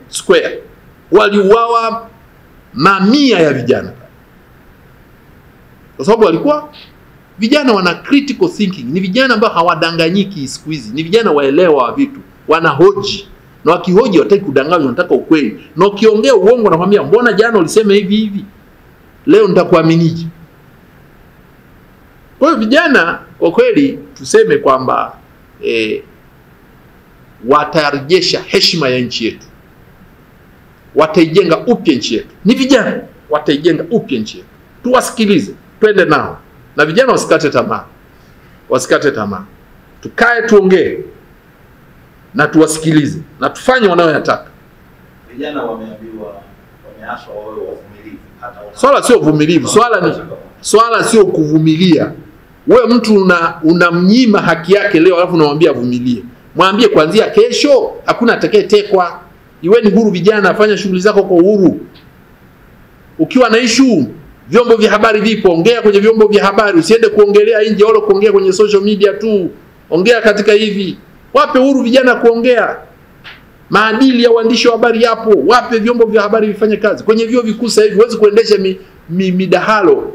Square waliuawa mamia ya vijana, kwa sababu walikuwa vijana wana critical thinking. Ni vijana ambao hawadanganyiki siku hizi, ni vijana waelewa vitu, wanahoji, na wakihoji wataki kudanganywa, wanataka ukweli. Na ukiongea uongo nakwambia, mbona jana ulisema hivi hivi, leo nitakuaminije? Kwa hiyo vijana kwa kweli tuseme kwamba watarejesha heshima ya nchi yetu, wataijenga upya nchi yetu. Ni vijana wataijenga upya nchi yetu. Tuwasikilize, twende nao, na vijana wasikate tamaa, wasikate tamaa. Tukae tuongee na tuwasikilize na tufanye wanayoyataka. Vijana wameambiwa, wameashwa wawe wavumilivu. Swala sio uvumilivu, swala sio kuvumilia. Wewe mtu unamnyima haki yake leo alafu unamwambia avumilie. Mwambie kuanzia kesho hakuna atakayetekwa. Iweni huru vijana, fanya shughuli zako kwa uhuru. Ukiwa na issue, vyombo vya habari vipo, ongea kwenye vyombo vya habari, usiende kuongelea nje wala kuongea kwenye social media tu. Ongea katika hivi. Wape uhuru vijana kuongea. Maadili ya uandishi wa habari yapo, wape vyombo vya habari vifanye kazi. Kwenye vyuo vikuu sasa hivi huwezi kuendesha midahalo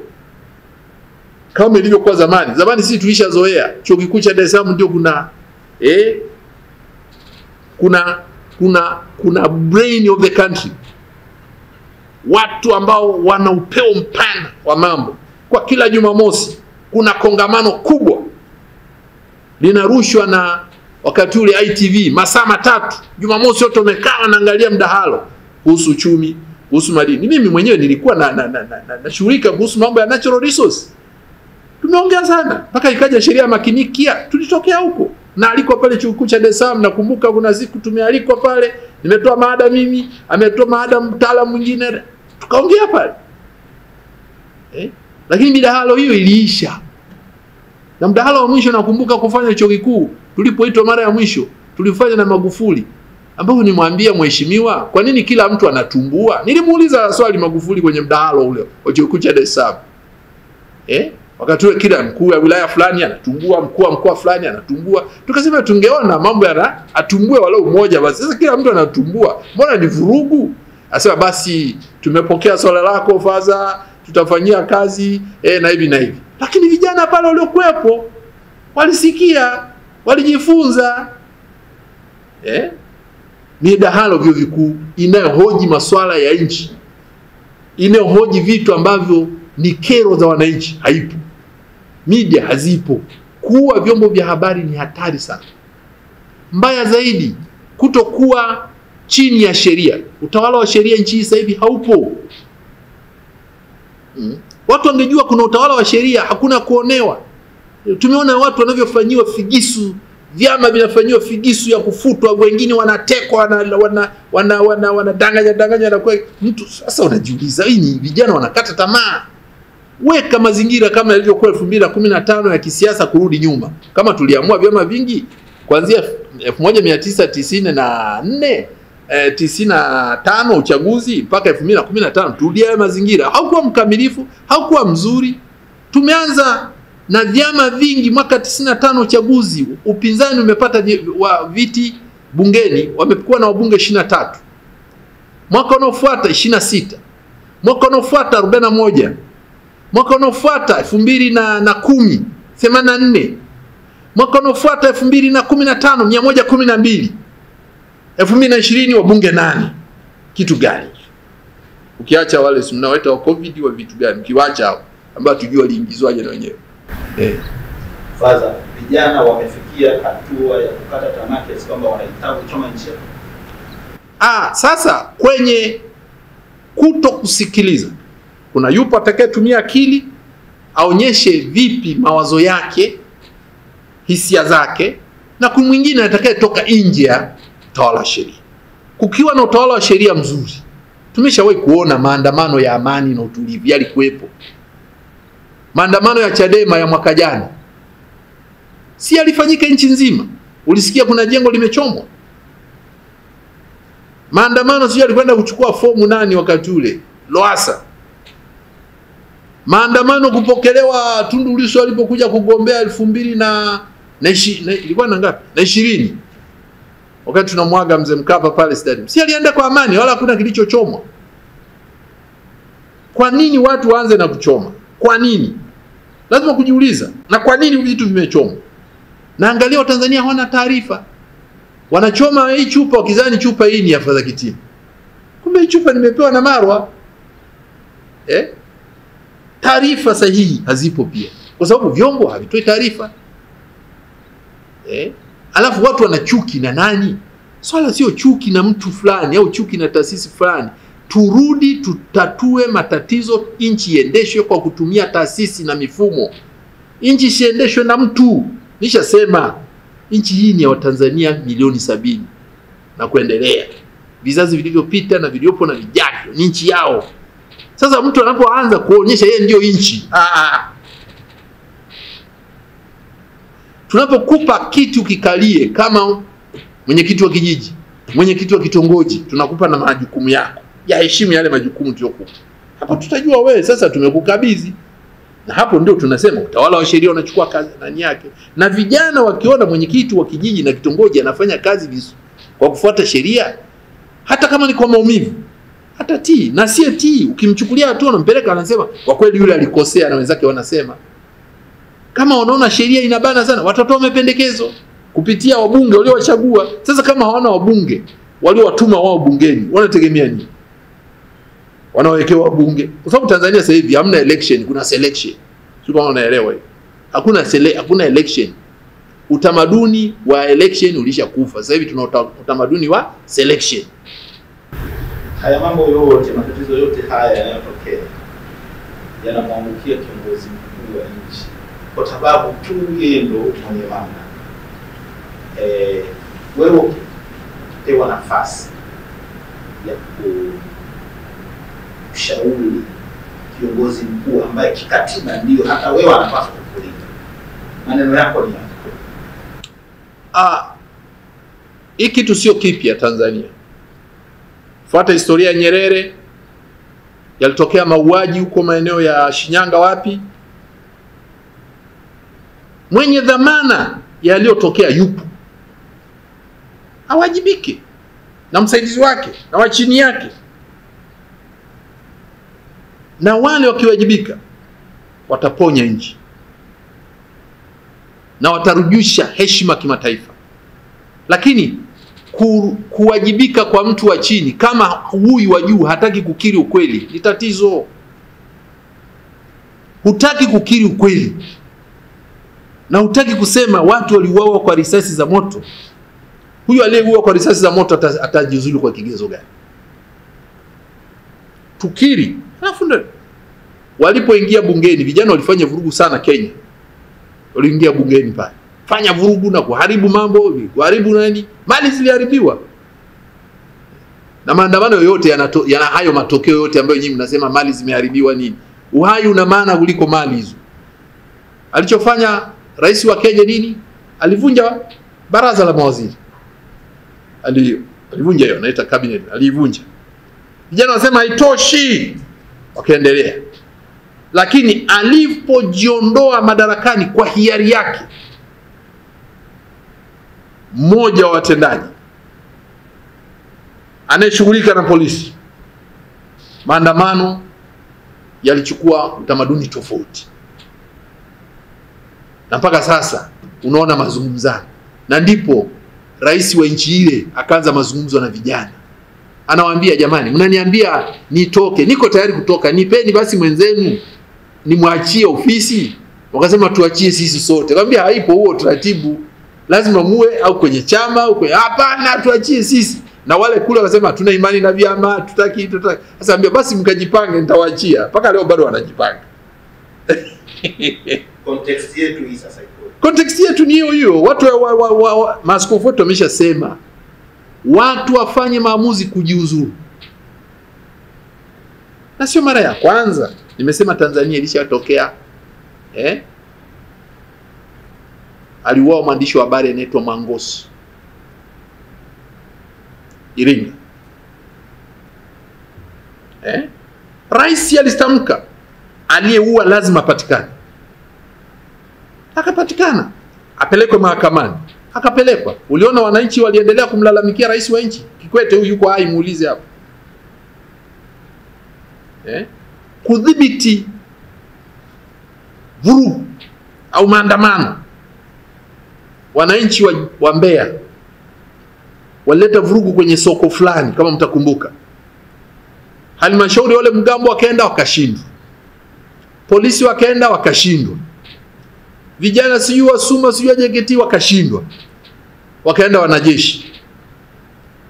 kama ilivyokuwa zamani. Zamani sisi tulishazoea. Chuo kikuu cha Dar es Salaam ndio kuna brain of the country. Watu ambao wana upeo mpana wa mambo. Kwa kila Jumamosi kuna kongamano kubwa linarushwa na wakati ule ITV masaa 3. Jumamosi wote wamekaa wanaangalia mdahalo kuhusu uchumi, kuhusu madini. Mimi mwenyewe nilikuwa nashughulika kuhusu mambo ya natural resource. Tumeongea sana mpaka ikaja sheria ya makinikia, tulitokea huko. Na aliko pale chuo kikuu cha Dar es Salaam, nakumbuka kuna siku tumealikwa pale, nimetoa maada mimi, ametoa maada mtaalamu mwingine, tukaongea pale. Lakini midahalo hiyo iliisha. Na mdahalo wa mwisho nakumbuka kufanya chuo kikuu, tulipoitwa mara ya mwisho, tulifanya na Magufuli, ambapo nimwambia mheshimiwa, kwa nini kila mtu anatumbua? Nilimuuliza swali Magufuli kwenye mdahalo ule wa chuo kikuu cha Dar es Salaam. Wakati ule kila mkuu wa wilaya fulani anatumbua, mkuu wa mkoa fulani anatumbua. Tukasema tungeona mambo atumbue walau mmoja basi. Sasa kila mtu anatumbua, mbona ni vurugu? Asema basi tumepokea swala lako faza, tutafanyia kazi na hivi na hivi. Lakini vijana pale waliokuepo walisikia, walijifunza. Midahalo vyuo vikuu inayohoji masuala ya nchi, inayohoji vitu ambavyo ni kero za wananchi haipo. Media hazipo. Kuwa vyombo vya habari ni hatari sana. Mbaya zaidi, kutokuwa chini ya sheria. Utawala wa sheria nchi sasa hivi haupo. Watu wangejua kuna utawala wa sheria, hakuna kuonewa. Tumeona watu wanavyofanyiwa figisu, vyama vinafanyiwa figisu ya kufutwa, wengine wanatekwa, wanadanganya na kwa mtu. Sasa unajiuliza, hii vijana wanakata tamaa. Weka mazingira kama ilivyokuwa 2015 ya kisiasa kurudi nyuma. Kama tuliamua vyama vingi kuanzia 1994 95 uchaguzi mpaka 2015, tulia mazingira. Haukuwa mkamilifu, haukuwa mzuri. Tumeanza na vyama vingi mwaka 95 uchaguzi, upinzani umepata viti bungeni, wamekuwa na wabunge 23. Mwaka unaofuata 26. Mwaka unaofuata 41. Mwaka unaofuata 2010 84. Mwaka unaofuata 2015 112. 2020 wabunge 8. Kitu gani? Ukiacha wale mnaoita wa COVID wa vitu gani? Ukiwacha hao ambao tujua liingizwaje na wenyewe. Faza, vijana wamefikia hatua ya kukata tamaa kiasi kwamba wanahitaji chama nchi. Sasa kwenye kuto kusikiliza, kuna yupo atakayetumia akili aonyeshe vipi mawazo yake, hisia zake, na kuna mwingine atakayetoka nje ya utawala wa sheria. Kukiwa na utawala wa sheria mzuri, tumeshawahi kuona maandamano ya amani na utulivu yalikuwepo. Maandamano ya Chadema ya mwaka jana, Si alifanyika nchi nzima. Ulisikia kuna jengo limechomwa? Maandamano sio alikwenda kuchukua fomu nani wakati ule? Lowassa. Maandamano kupokelewa Tundu Lissu alipokuja kugombea 2020 ilikuwa na ngapi? Na 20. Wakati tunamwaga mzee Mkapa pale stadium. Si alienda kwa amani wala hakuna kilichochomwa. Kwa nini watu waanze na kuchoma? Kwa nini? Lazima kujiuliza. Na kwa nini vitu vimechomwa? Na angalia Watanzania hawana taarifa. Wanachoma hii chupa wakizani chupa hii ni ya Fadha Kitima. Kumbe hii chupa nimepewa na Marwa. Taarifa sahihi hazipo pia. Kwa sababu vyombo havitoi taarifa. Alafu watu wana chuki na nani? Swala sio chuki na mtu fulani au chuki na taasisi fulani. Turudi tutatue matatizo, nchi iendeshwe kwa kutumia taasisi na mifumo. Nchi isiendeshwe na mtu. Nishasema nchi hii ni ya Watanzania milioni 70 na kuendelea. Vizazi vilivyopita na vilivyopo na vijavyo ni nchi yao. Sasa mtu anapoanza kuonyesha yeye ndio nchi, tunapokupa kitu kikalie kama mwenyekiti wa kijiji, mwenyekiti wa kitongoji, tunakupa na majukumu yako. Ya heshimu yale majukumu tuliyokupa. Hapo tutajua wewe sasa tumekukabidhi. Na hapo ndio tunasema utawala wa sheria unachukua kazi ndani yake. Na vijana wakiona mwenyekiti wa kijiji na kitongoji anafanya kazi vizuri kwa kufuata sheria, hata kama ni kwa maumivu, hata tii na si tii, ukimchukulia hatua unampeleka, anasema kwa kweli yule alikosea, na wenzake wanasema. Kama wanaona sheria inabana sana, watatoa mapendekezo kupitia wabunge waliowachagua. Sasa kama hawana wabunge waliowatuma wao bungeni, wanategemea nini? Wanawekewa wabunge. Kwa sababu Tanzania sasa hivi hamna election, kuna selection. Sio kama unaelewa hiyo. Hakuna election. Utamaduni wa election ulishakufa. Sasa hivi tuna utamaduni wa selection. Haya mambo yote, matatizo yote haya yanayotokea yanamwangukia kiongozi mkuu wa nchi, kwa sababu tu yeye ndo mwenye mamlaka. Wewe ukipewa nafasi ya kushauri kiongozi mkuu ambaye kikatiba ndio hata wewe anapaswa kukulinda, maneno yako ni yapi? Hii kitu sio kipya Tanzania. Fuata historia ya Nyerere, yalitokea mauaji huko maeneo ya Shinyanga wapi. Mwenye dhamana yaliyotokea yupo, awajibike, na msaidizi wake na wa chini yake. Na wale wakiwajibika wataponya nchi na watarudisha heshima kimataifa. Lakini kuwajibika kwa mtu wa chini kama huyu wa juu hataki kukiri ukweli ni tatizo. Hutaki kukiri ukweli na hutaki kusema watu waliuawa kwa risasi za moto. Huyu aliyeuawa kwa risasi za moto atajiuzulu kwa kigezo gani? Tukiri. Alafu ndio walipoingia bungeni, vijana walifanya vurugu sana Kenya. Waliingia bungeni pale, fanya vurugu na kuharibu mambo, kuharibu nani? Mali ziliharibiwa. Na maandamano yote yana hayo matokeo yote ambayo nyinyi mnasema mali zimeharibiwa nini? Uhai una maana kuliko mali hizo. Alichofanya rais wa Kenya nini? Alivunja baraza la mawaziri. Alivunja hiyo, naita cabinet, alivunja. Vijana wanasema haitoshi, wakaendelea. Lakini alipojiondoa madarakani kwa hiari yake, mmoja wa watendaji anayeshughulika na polisi, maandamano yalichukua utamaduni tofauti. Na mpaka sasa unaona mazungumzano. Na ndipo rais wa nchi ile akaanza mazungumzo na vijana. Anawaambia, jamani, mnaniambia nitoke, niko tayari kutoka, nipeni basi mwenzenu nimwachie ofisi. Wakasema tuachie sisi sote. Akamwambia haipo huo taratibu, lazima muwe au kwenye chama au kwenye, hapana, tuachie sisi. Na wale kule wakasema tuna imani na vyama, tutaki. Sasa ambia basi mkajipange, nitawaachia. Mpaka leo bado wanajipanga. Context yetu hii sasa iko. Context yetu ni hiyo hiyo. Watu maaskofu wetu wameshasema watu wafanye maamuzi kujiuzuru. Na sio mara ya kwanza. Nimesema Tanzania ilishatokea aliuawa mwandishi wa habari anaitwa Mangosi Iringa. Rais alistamka aliyeua lazima apatikane. Akapatikana, apelekwe mahakamani, akapelekwa. Uliona wananchi waliendelea kumlalamikia rais wa nchi. Kikwete huyu yuko hai, muulize hapo. Kudhibiti vurugu au maandamano. Wananchi wa Mbeya walileta vurugu kwenye soko fulani, kama mtakumbuka. Halmashauri wale mgambo wakaenda wakashindwa. Polisi wakaenda wakashindwa. Vijana sijui wa Suma sijui JKT wakashindwa. Wakaenda wanajeshi.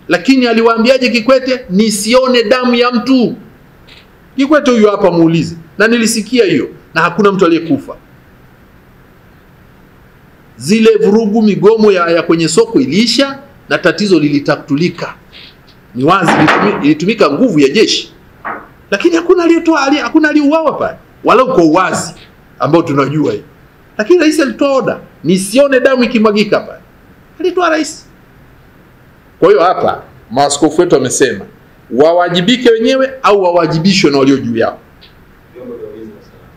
Lakini aliwaambiaje Kikwete? Nisione damu ya mtu. Kikwete huyu hapa, muulize. Na nilisikia hiyo, na hakuna mtu aliyekufa. Zile vurugu, migomo ya kwenye soko iliisha na tatizo lilitatulika. Ni wazi ilitumika nguvu ya jeshi. Lakini hakuna aliyeuawa pale. Wala uko uwazi ambao tunajua hiyo. Lakini rais alitoa oda, nisione damu ikimwagika pale. Alitoa rais. Kwa hiyo hapa maaskofu wetu wamesema wawajibike wenyewe au wawajibishwe na walio juu yao. Vyombo vya ulinzi na usalama.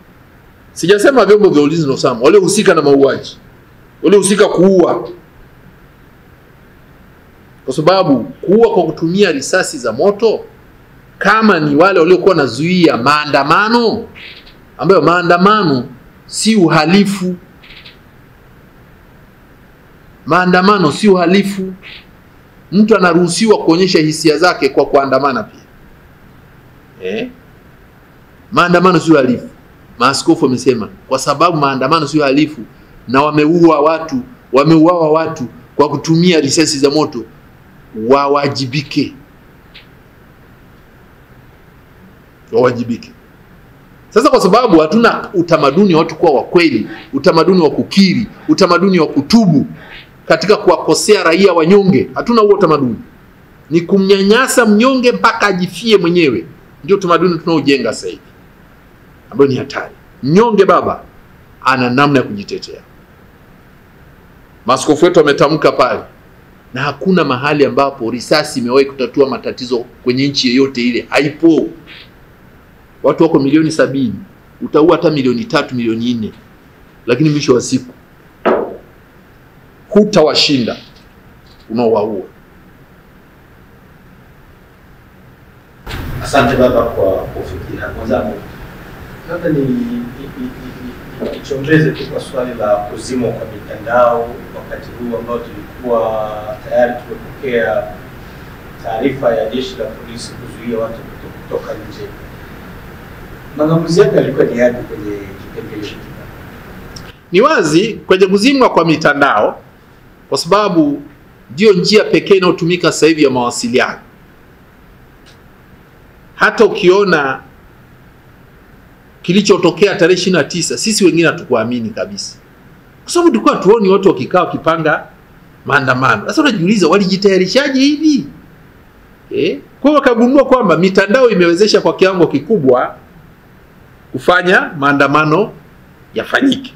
Sijasema vyombo vya ulinzi na usalama, waliohusika na mauaji, waliohusika kuua. Kwa sababu kuua kwa kutumia risasi za moto, kama ni wale waliokuwa nazuia maandamano, ambayo maandamano si uhalifu. Maandamano si uhalifu. Mtu anaruhusiwa kuonyesha hisia zake kwa kuandamana pia. Maandamano si uhalifu. Maaskofu wamesema kwa sababu maandamano si uhalifu na wameuawa watu kwa kutumia risasi za moto, wawajibike. Wawajibike. Sasa kwa sababu hatuna utamaduni wa watu kuwa wa kweli, utamaduni wa kukiri, utamaduni wa kutubu katika kuwakosea raia wanyonge, hatuna huo utamaduni. Ni kumnyanyasa mnyonge mpaka ajifie mwenyewe. Ndio utamaduni tunaojenga sasa hivi, ambao ni hatari. Mnyonge baba ana namna ya kujitetea. Maaskofu wetu wametamka pale, na hakuna mahali ambapo risasi imewahi kutatua matatizo kwenye nchi yoyote ile. Haipo. Watu wako milioni 70, utaua hata milioni 3, milioni 4, lakini mwisho wa siku hutawashinda unaowaua. Asante baba kwa kufikia kwanza. Labda nichongeze tu kwa swali la kuzimwa kwa mitandao wakati huu ambao tulikuwa tayari tumepokea taarifa ya jeshi la polisi kuzuia watu kutoka nje. Maamuzi yake yalikuwa ni yapi kwenye kipengele hiki? Ni wazi kwenye kuzimwa kwa mitandao, kwa sababu ndio njia pekee inayotumika sasa hivi ya mawasiliano. Hata ukiona kilichotokea tarehe 29, sisi wengine hatukuamini kabisa. Kwa sababu tulikuwa tuoni watu wakikaa wakipanga maandamano. Sasa unajiuliza walijitayarishaje hivi? Kwa hiyo wakagundua kwamba mitandao imewezesha kwa kiwango kikubwa kufanya maandamano yafanyike.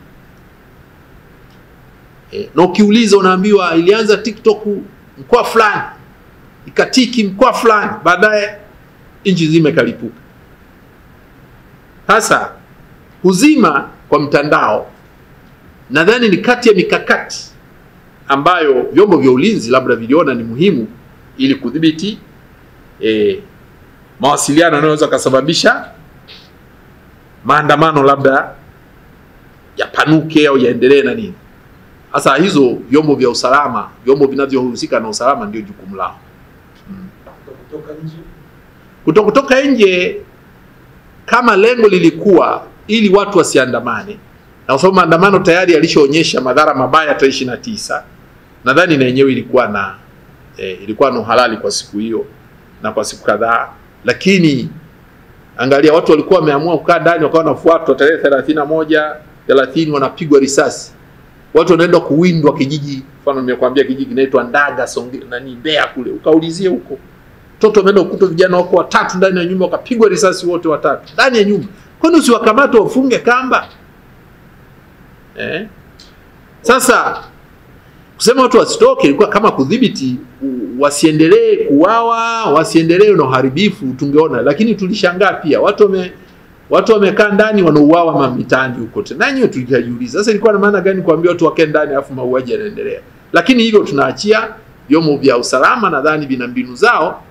Na ukiuliza unaambiwa ilianza TikTok mkoa fulani, ikatiki mkoa fulani, baadaye nchi nzima ikalipuka. Sasa kuzima kwa mtandao nadhani ni kati ya mikakati ambayo vyombo vya ulinzi labda viliona ni muhimu ili kudhibiti mawasiliano yanayoweza kusababisha maandamano labda yapanuke au yaendelee na nini. Sasa hizo vyombo vya usalama, vyombo vinavyohusika na usalama ndio jukumu lao. Kutoka nje kama lengo lilikuwa ili watu wasiandamane, na kwa sababu maandamano tayari yalishaonyesha madhara mabaya tarehe 29, nadhani na yenyewe ilikuwa na uhalali kwa siku hiyo na kwa siku kadhaa. Lakini angalia, watu walikuwa wameamua kukaa ndani, wakawa wanafuatwa tarehe 31, 30 wanapigwa risasi. Watu wanaenda kuwindwa kijiji, mfano nimekuambia kijiji kinaitwa Ndaga Mbeya kule, ukaulizie huko. Mtoto ameenda ukuta vijana wako 3 ndani ya nyumba wakapigwa risasi wote 3 ndani ya nyumba. Kwani usiwakamate wafunge kamba? Sasa Kusema watu wasitoke ilikuwa kama kudhibiti wasiendelee kuuawa, wasiendelee na uharibifu, tungeona. Lakini tulishangaa pia watu wamekaa ndani wanauawa mitaani huko tena. Nanyi tulijiuliza sasa ilikuwa na maana gani kuambia watu wakae ndani afu mauaji yanaendelea? Lakini hivyo tunaachia vyombo vya usalama, nadhani vina mbinu zao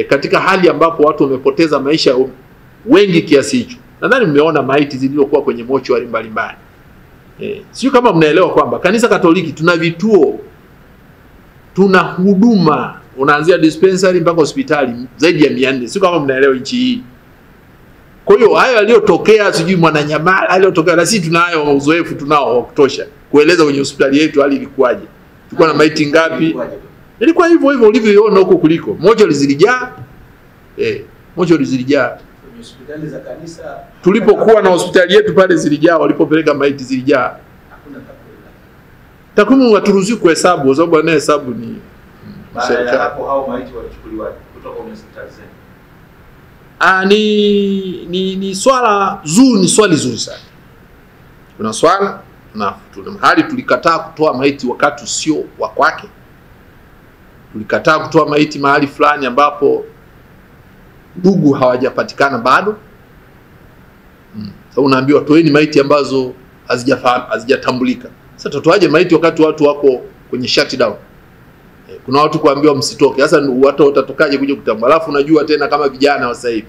katika hali ambapo watu wamepoteza maisha wengi kiasi hicho. Nadhani mmeona maiti zilizokuwa kwenye mochwari mbalimbali. Sio kama mnaelewa kwamba Kanisa Katoliki tuna vituo, tuna huduma, unaanzia dispensary mpaka hospitali zaidi ya 400. Sio kama mnaelewa nchi hii. Kwa hiyo hayo yaliyotokea sijui Mwananyamala yaliyotokea, na sisi tunayo uzoefu tunao wa kutosha kueleza kwenye hospitali yetu hali ilikuwaje. Tulikuwa na maiti ngapi? Ilikuwa hivyo hivyo ulivyoiona huko kuliko. Mochwari zilijaa. Mochwari zilijaa. Kwenye hospitali za kanisa tulipokuwa na hospitali yetu pale zilijaa, walipopeleka maiti zilijaa. hakuna takwimu. Takwimu haturuhusiwi kuhesabu kwa sababu anayehesabu ni Baada ya hapo hao maiti walichukuliwa kutoka kwenye hospitali zenu. Ni swala zuri, ni swali zuri sana. Kuna swala na hali tulikataa kutoa maiti wakati sio wa kwake. Tulikataa kutoa maiti mahali fulani ambapo ndugu hawajapatikana bado. Sasa unaambiwa toeni maiti ambazo hazijatambulika. Sasa tutoaje maiti wakati watu wako kwenye shutdown? Kuna watu kuambiwa msitoke. Sasa watu watatokaje kuja kutambua? Alafu unajua tena kama vijana wa sasa hivi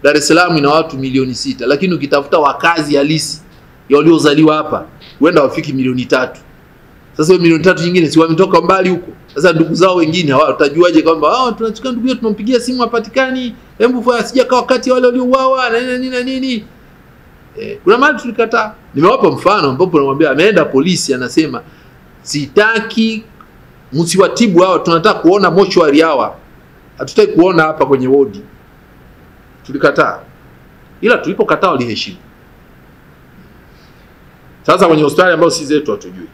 Dar es Salaam ina watu milioni 6, lakini ukitafuta wakazi halisi waliozaliwa hapa huenda wafiki milioni 3. Sasa hiyo milioni 3 nyingine si wametoka mbali huko. Sasa ndugu zao wengine hawatajuaje kwamba tunachukua ndugu yetu tunampigia simu hapatikani, hebu asija kwa wakati wale waliouawa na nini. Kuna mahali tulikataa. Nimewapa mfano ambapo namwambia ameenda polisi anasema sitaki msiwatibu hao, tunataka kuona mochwari hawa. Hatutaki kuona hapa kwenye wodi. Tulikataa. Ila tulipokataa waliheshimu. Sasa kwenye hospitali ambayo si zetu hatujui.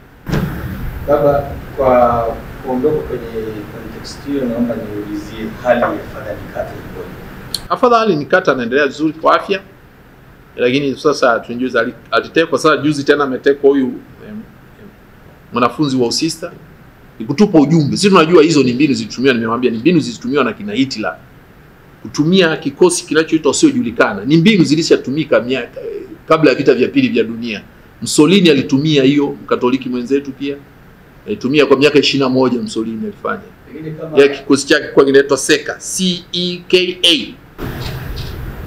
Baba, kwa kuondoka kwenye context hiyo naomba niulizie hali ya Fadhali Nikata ikoje? Fadhali Nikata anaendelea vizuri kwa afya. Lakini sasa tunjuza alitekwa, sasa juzi tena ametekwa huyu mwanafunzi wa usista. Nikutupa ujumbe. Sisi tunajua hizo ni mbinu zilitumiwa, nimemwambia ni mbinu zilitumiwa na kina Hitler. Kutumia kikosi kinachoitwa usiojulikana. Ni mbinu zilishatumika kabla ya vita vya pili vya dunia. Mussolini alitumia hiyo, Mkatoliki mwenzetu pia. Alitumia kwa miaka 21 Mussolini alifanya. Ya kikosi chake kwa kinaitwa SECA, CEKA.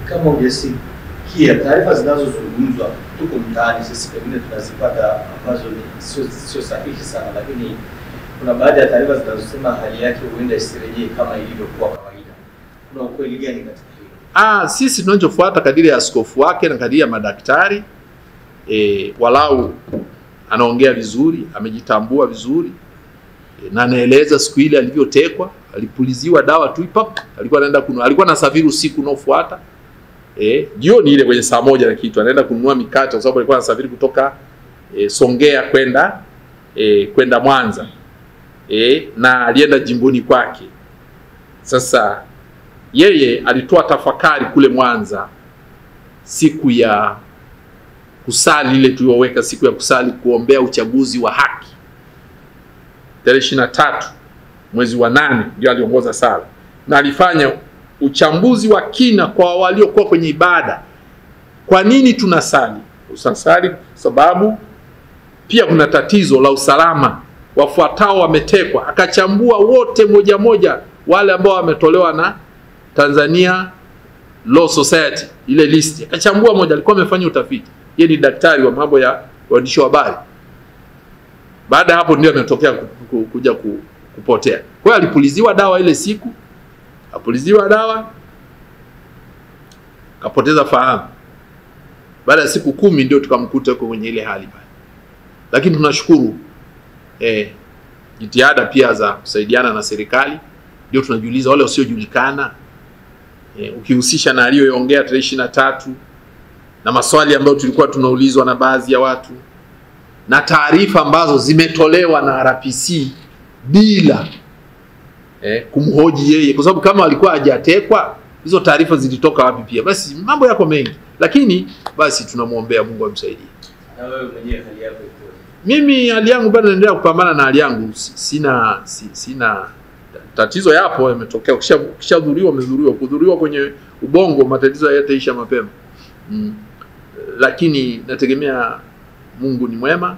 Kama ungesikia taarifa zinazozungumzwa tuko mtaani sisi pengine tunazipata ambazo sio sahihi sana, lakini kuna baadhi ya taarifa zinazosema hali yake huenda isirejee kama ilivyokuwa kawaida. Kuna ukweli gani katika hilo? Sisi tunachofuata kadiri ya askofu wake na kadiri ya madaktari, walau anaongea vizuri, amejitambua vizuri, na anaeleza siku ile alivyotekwa, alipuliziwa dawa tu ipap, alikuwa anaenda alikuwa anasafiri usiku unaofuata. Jioni ile kwenye saa 1 na kitu anaenda kununua mikate kwa sababu alikuwa anasafiri kutoka Songea kwenda Mwanza. Na alienda jimboni kwake. Sasa yeye alitoa tafakari kule Mwanza siku ya kusali ile tuliyoweka siku ya kusali kuombea uchaguzi wa haki. Tarehe 23 mwezi wa 8 ndio aliongoza sala. Na alifanya uchambuzi wa kina kwa waliokuwa kwenye ibada. Kwa nini tunasali? Usasali sababu pia kuna tatizo la usalama. Wafuatao wametekwa. Akachambua wote moja moja wale ambao wametolewa na Tanzania Law Society, ile list. Akachambua moja, alikuwa amefanya utafiti. Yeye ni daktari wa mambo ya waandishi wa habari. Baada hapo ndio ametokea kuja kupotea. Kwa hiyo alipuliziwa dawa ile siku. Apuliziwa dawa, kapoteza fahamu. Baada ya siku 10 ndio tukamkuta huko kwenye ile hali pale. Lakini tunashukuru jitihada pia za kusaidiana na serikali. Ndio tunajiuliza wale wasiojulikana, ukihusisha na aliyoongea tarehe 23 na maswali ambayo tulikuwa tunaulizwa na baadhi ya watu na taarifa ambazo zimetolewa na RPC bila kumhoji yeye, kwa sababu kama alikuwa hajatekwa hizo taarifa zilitoka wapi pia? Basi mambo yako mengi, lakini basi tunamuombea Mungu amsaidie. Na wewe mwenyewe hali yako iko? Mimi hali yangu bado naendelea kupambana na hali yangu. Sina tatizo, yapo yametokea. Ukishadhuriwa umedhuriwa. Kudhuriwa kwenye ubongo matatizo hayataisha mapema. Lakini nategemea Mungu ni mwema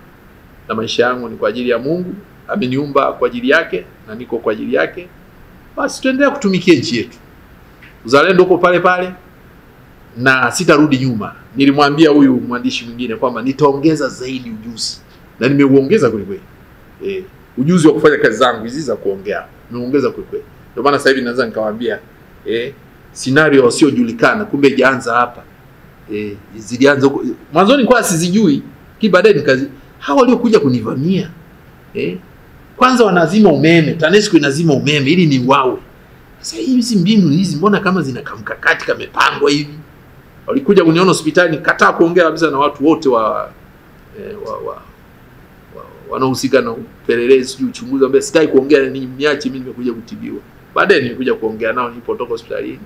na maisha yangu ni kwa ajili ya Mungu. Ameniumba kwa ajili yake na niko kwa ajili yake. Basi tuendelea kutumikia nchi yetu. Uzalendo uko pale pale na sitarudi nyuma. Nilimwambia huyu mwandishi mwingine kwamba nitaongeza zaidi ujuzi. Na nimeuongeza kweli. Ujuzi wa kufanya kazi zangu hizi za kuongea. Nimeongeza kweli. Ndio maana sasa hivi naweza nikawaambia scenario usiojulikana kumbe ijaanza hapa. Zilianza mwanzoni kwa sizijui, baadaye nikazi hawa waliokuja kunivamia. Kwanza wanazima umeme, TANESCO inazima umeme ili ni wawe. Sasa hizi mbinu hizi mbona kama zina kamkakati kamepangwa hivi? Walikuja kuniona hospitali nikataa kuongea kabisa na watu wote wanaohusika na upelelezi uchunguzi, ambaye sitaki kuongea, niache mimi nimekuja kutibiwa. Baadaye nilikuja kuongea nao nilipotoka hospitalini.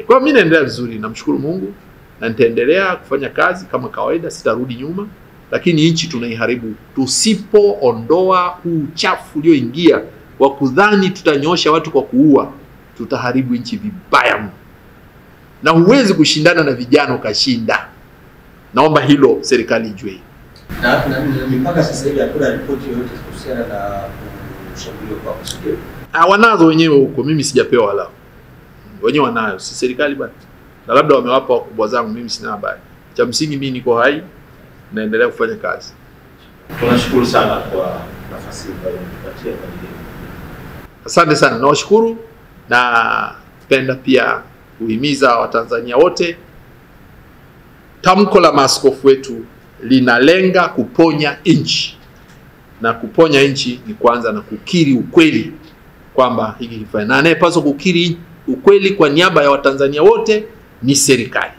Kwa mimi naendelea vizuri, namshukuru Mungu na nitaendelea kufanya kazi kama kawaida, sitarudi nyuma. Lakini nchi tunaiharibu tusipoondoa huu uchafu ulioingia wa kudhani tutanyosha watu kwa kuua. Tutaharibu nchi vibaya mno. Na huwezi kushindana na vijana ukashinda. Naomba hilo serikali ijue. Na mpaka sasa hivi hakuna ripoti yoyote kuhusiana na kushambuliwa kwa msikio. Wanazo wenyewe huko, mimi sijapewa wala. Wenyewe wanayo, si serikali bwana. Na labda wamewapa wakubwa zangu, mimi sina habari. Cha msingi mimi niko hai, naendelea kufanya kazi. Tunashukuru sana kwa nafasi ambayo umetupatia kwa ajili. Asante sana, nawashukuru na penda pia kuhimiza Watanzania wote. Tamko la maaskofu wetu linalenga kuponya nchi. Na kuponya nchi ni kwanza na kukiri ukweli kwamba hiki kifanya. Na anayepaswa kukiri ukweli kwa niaba ya Watanzania wote ni serikali.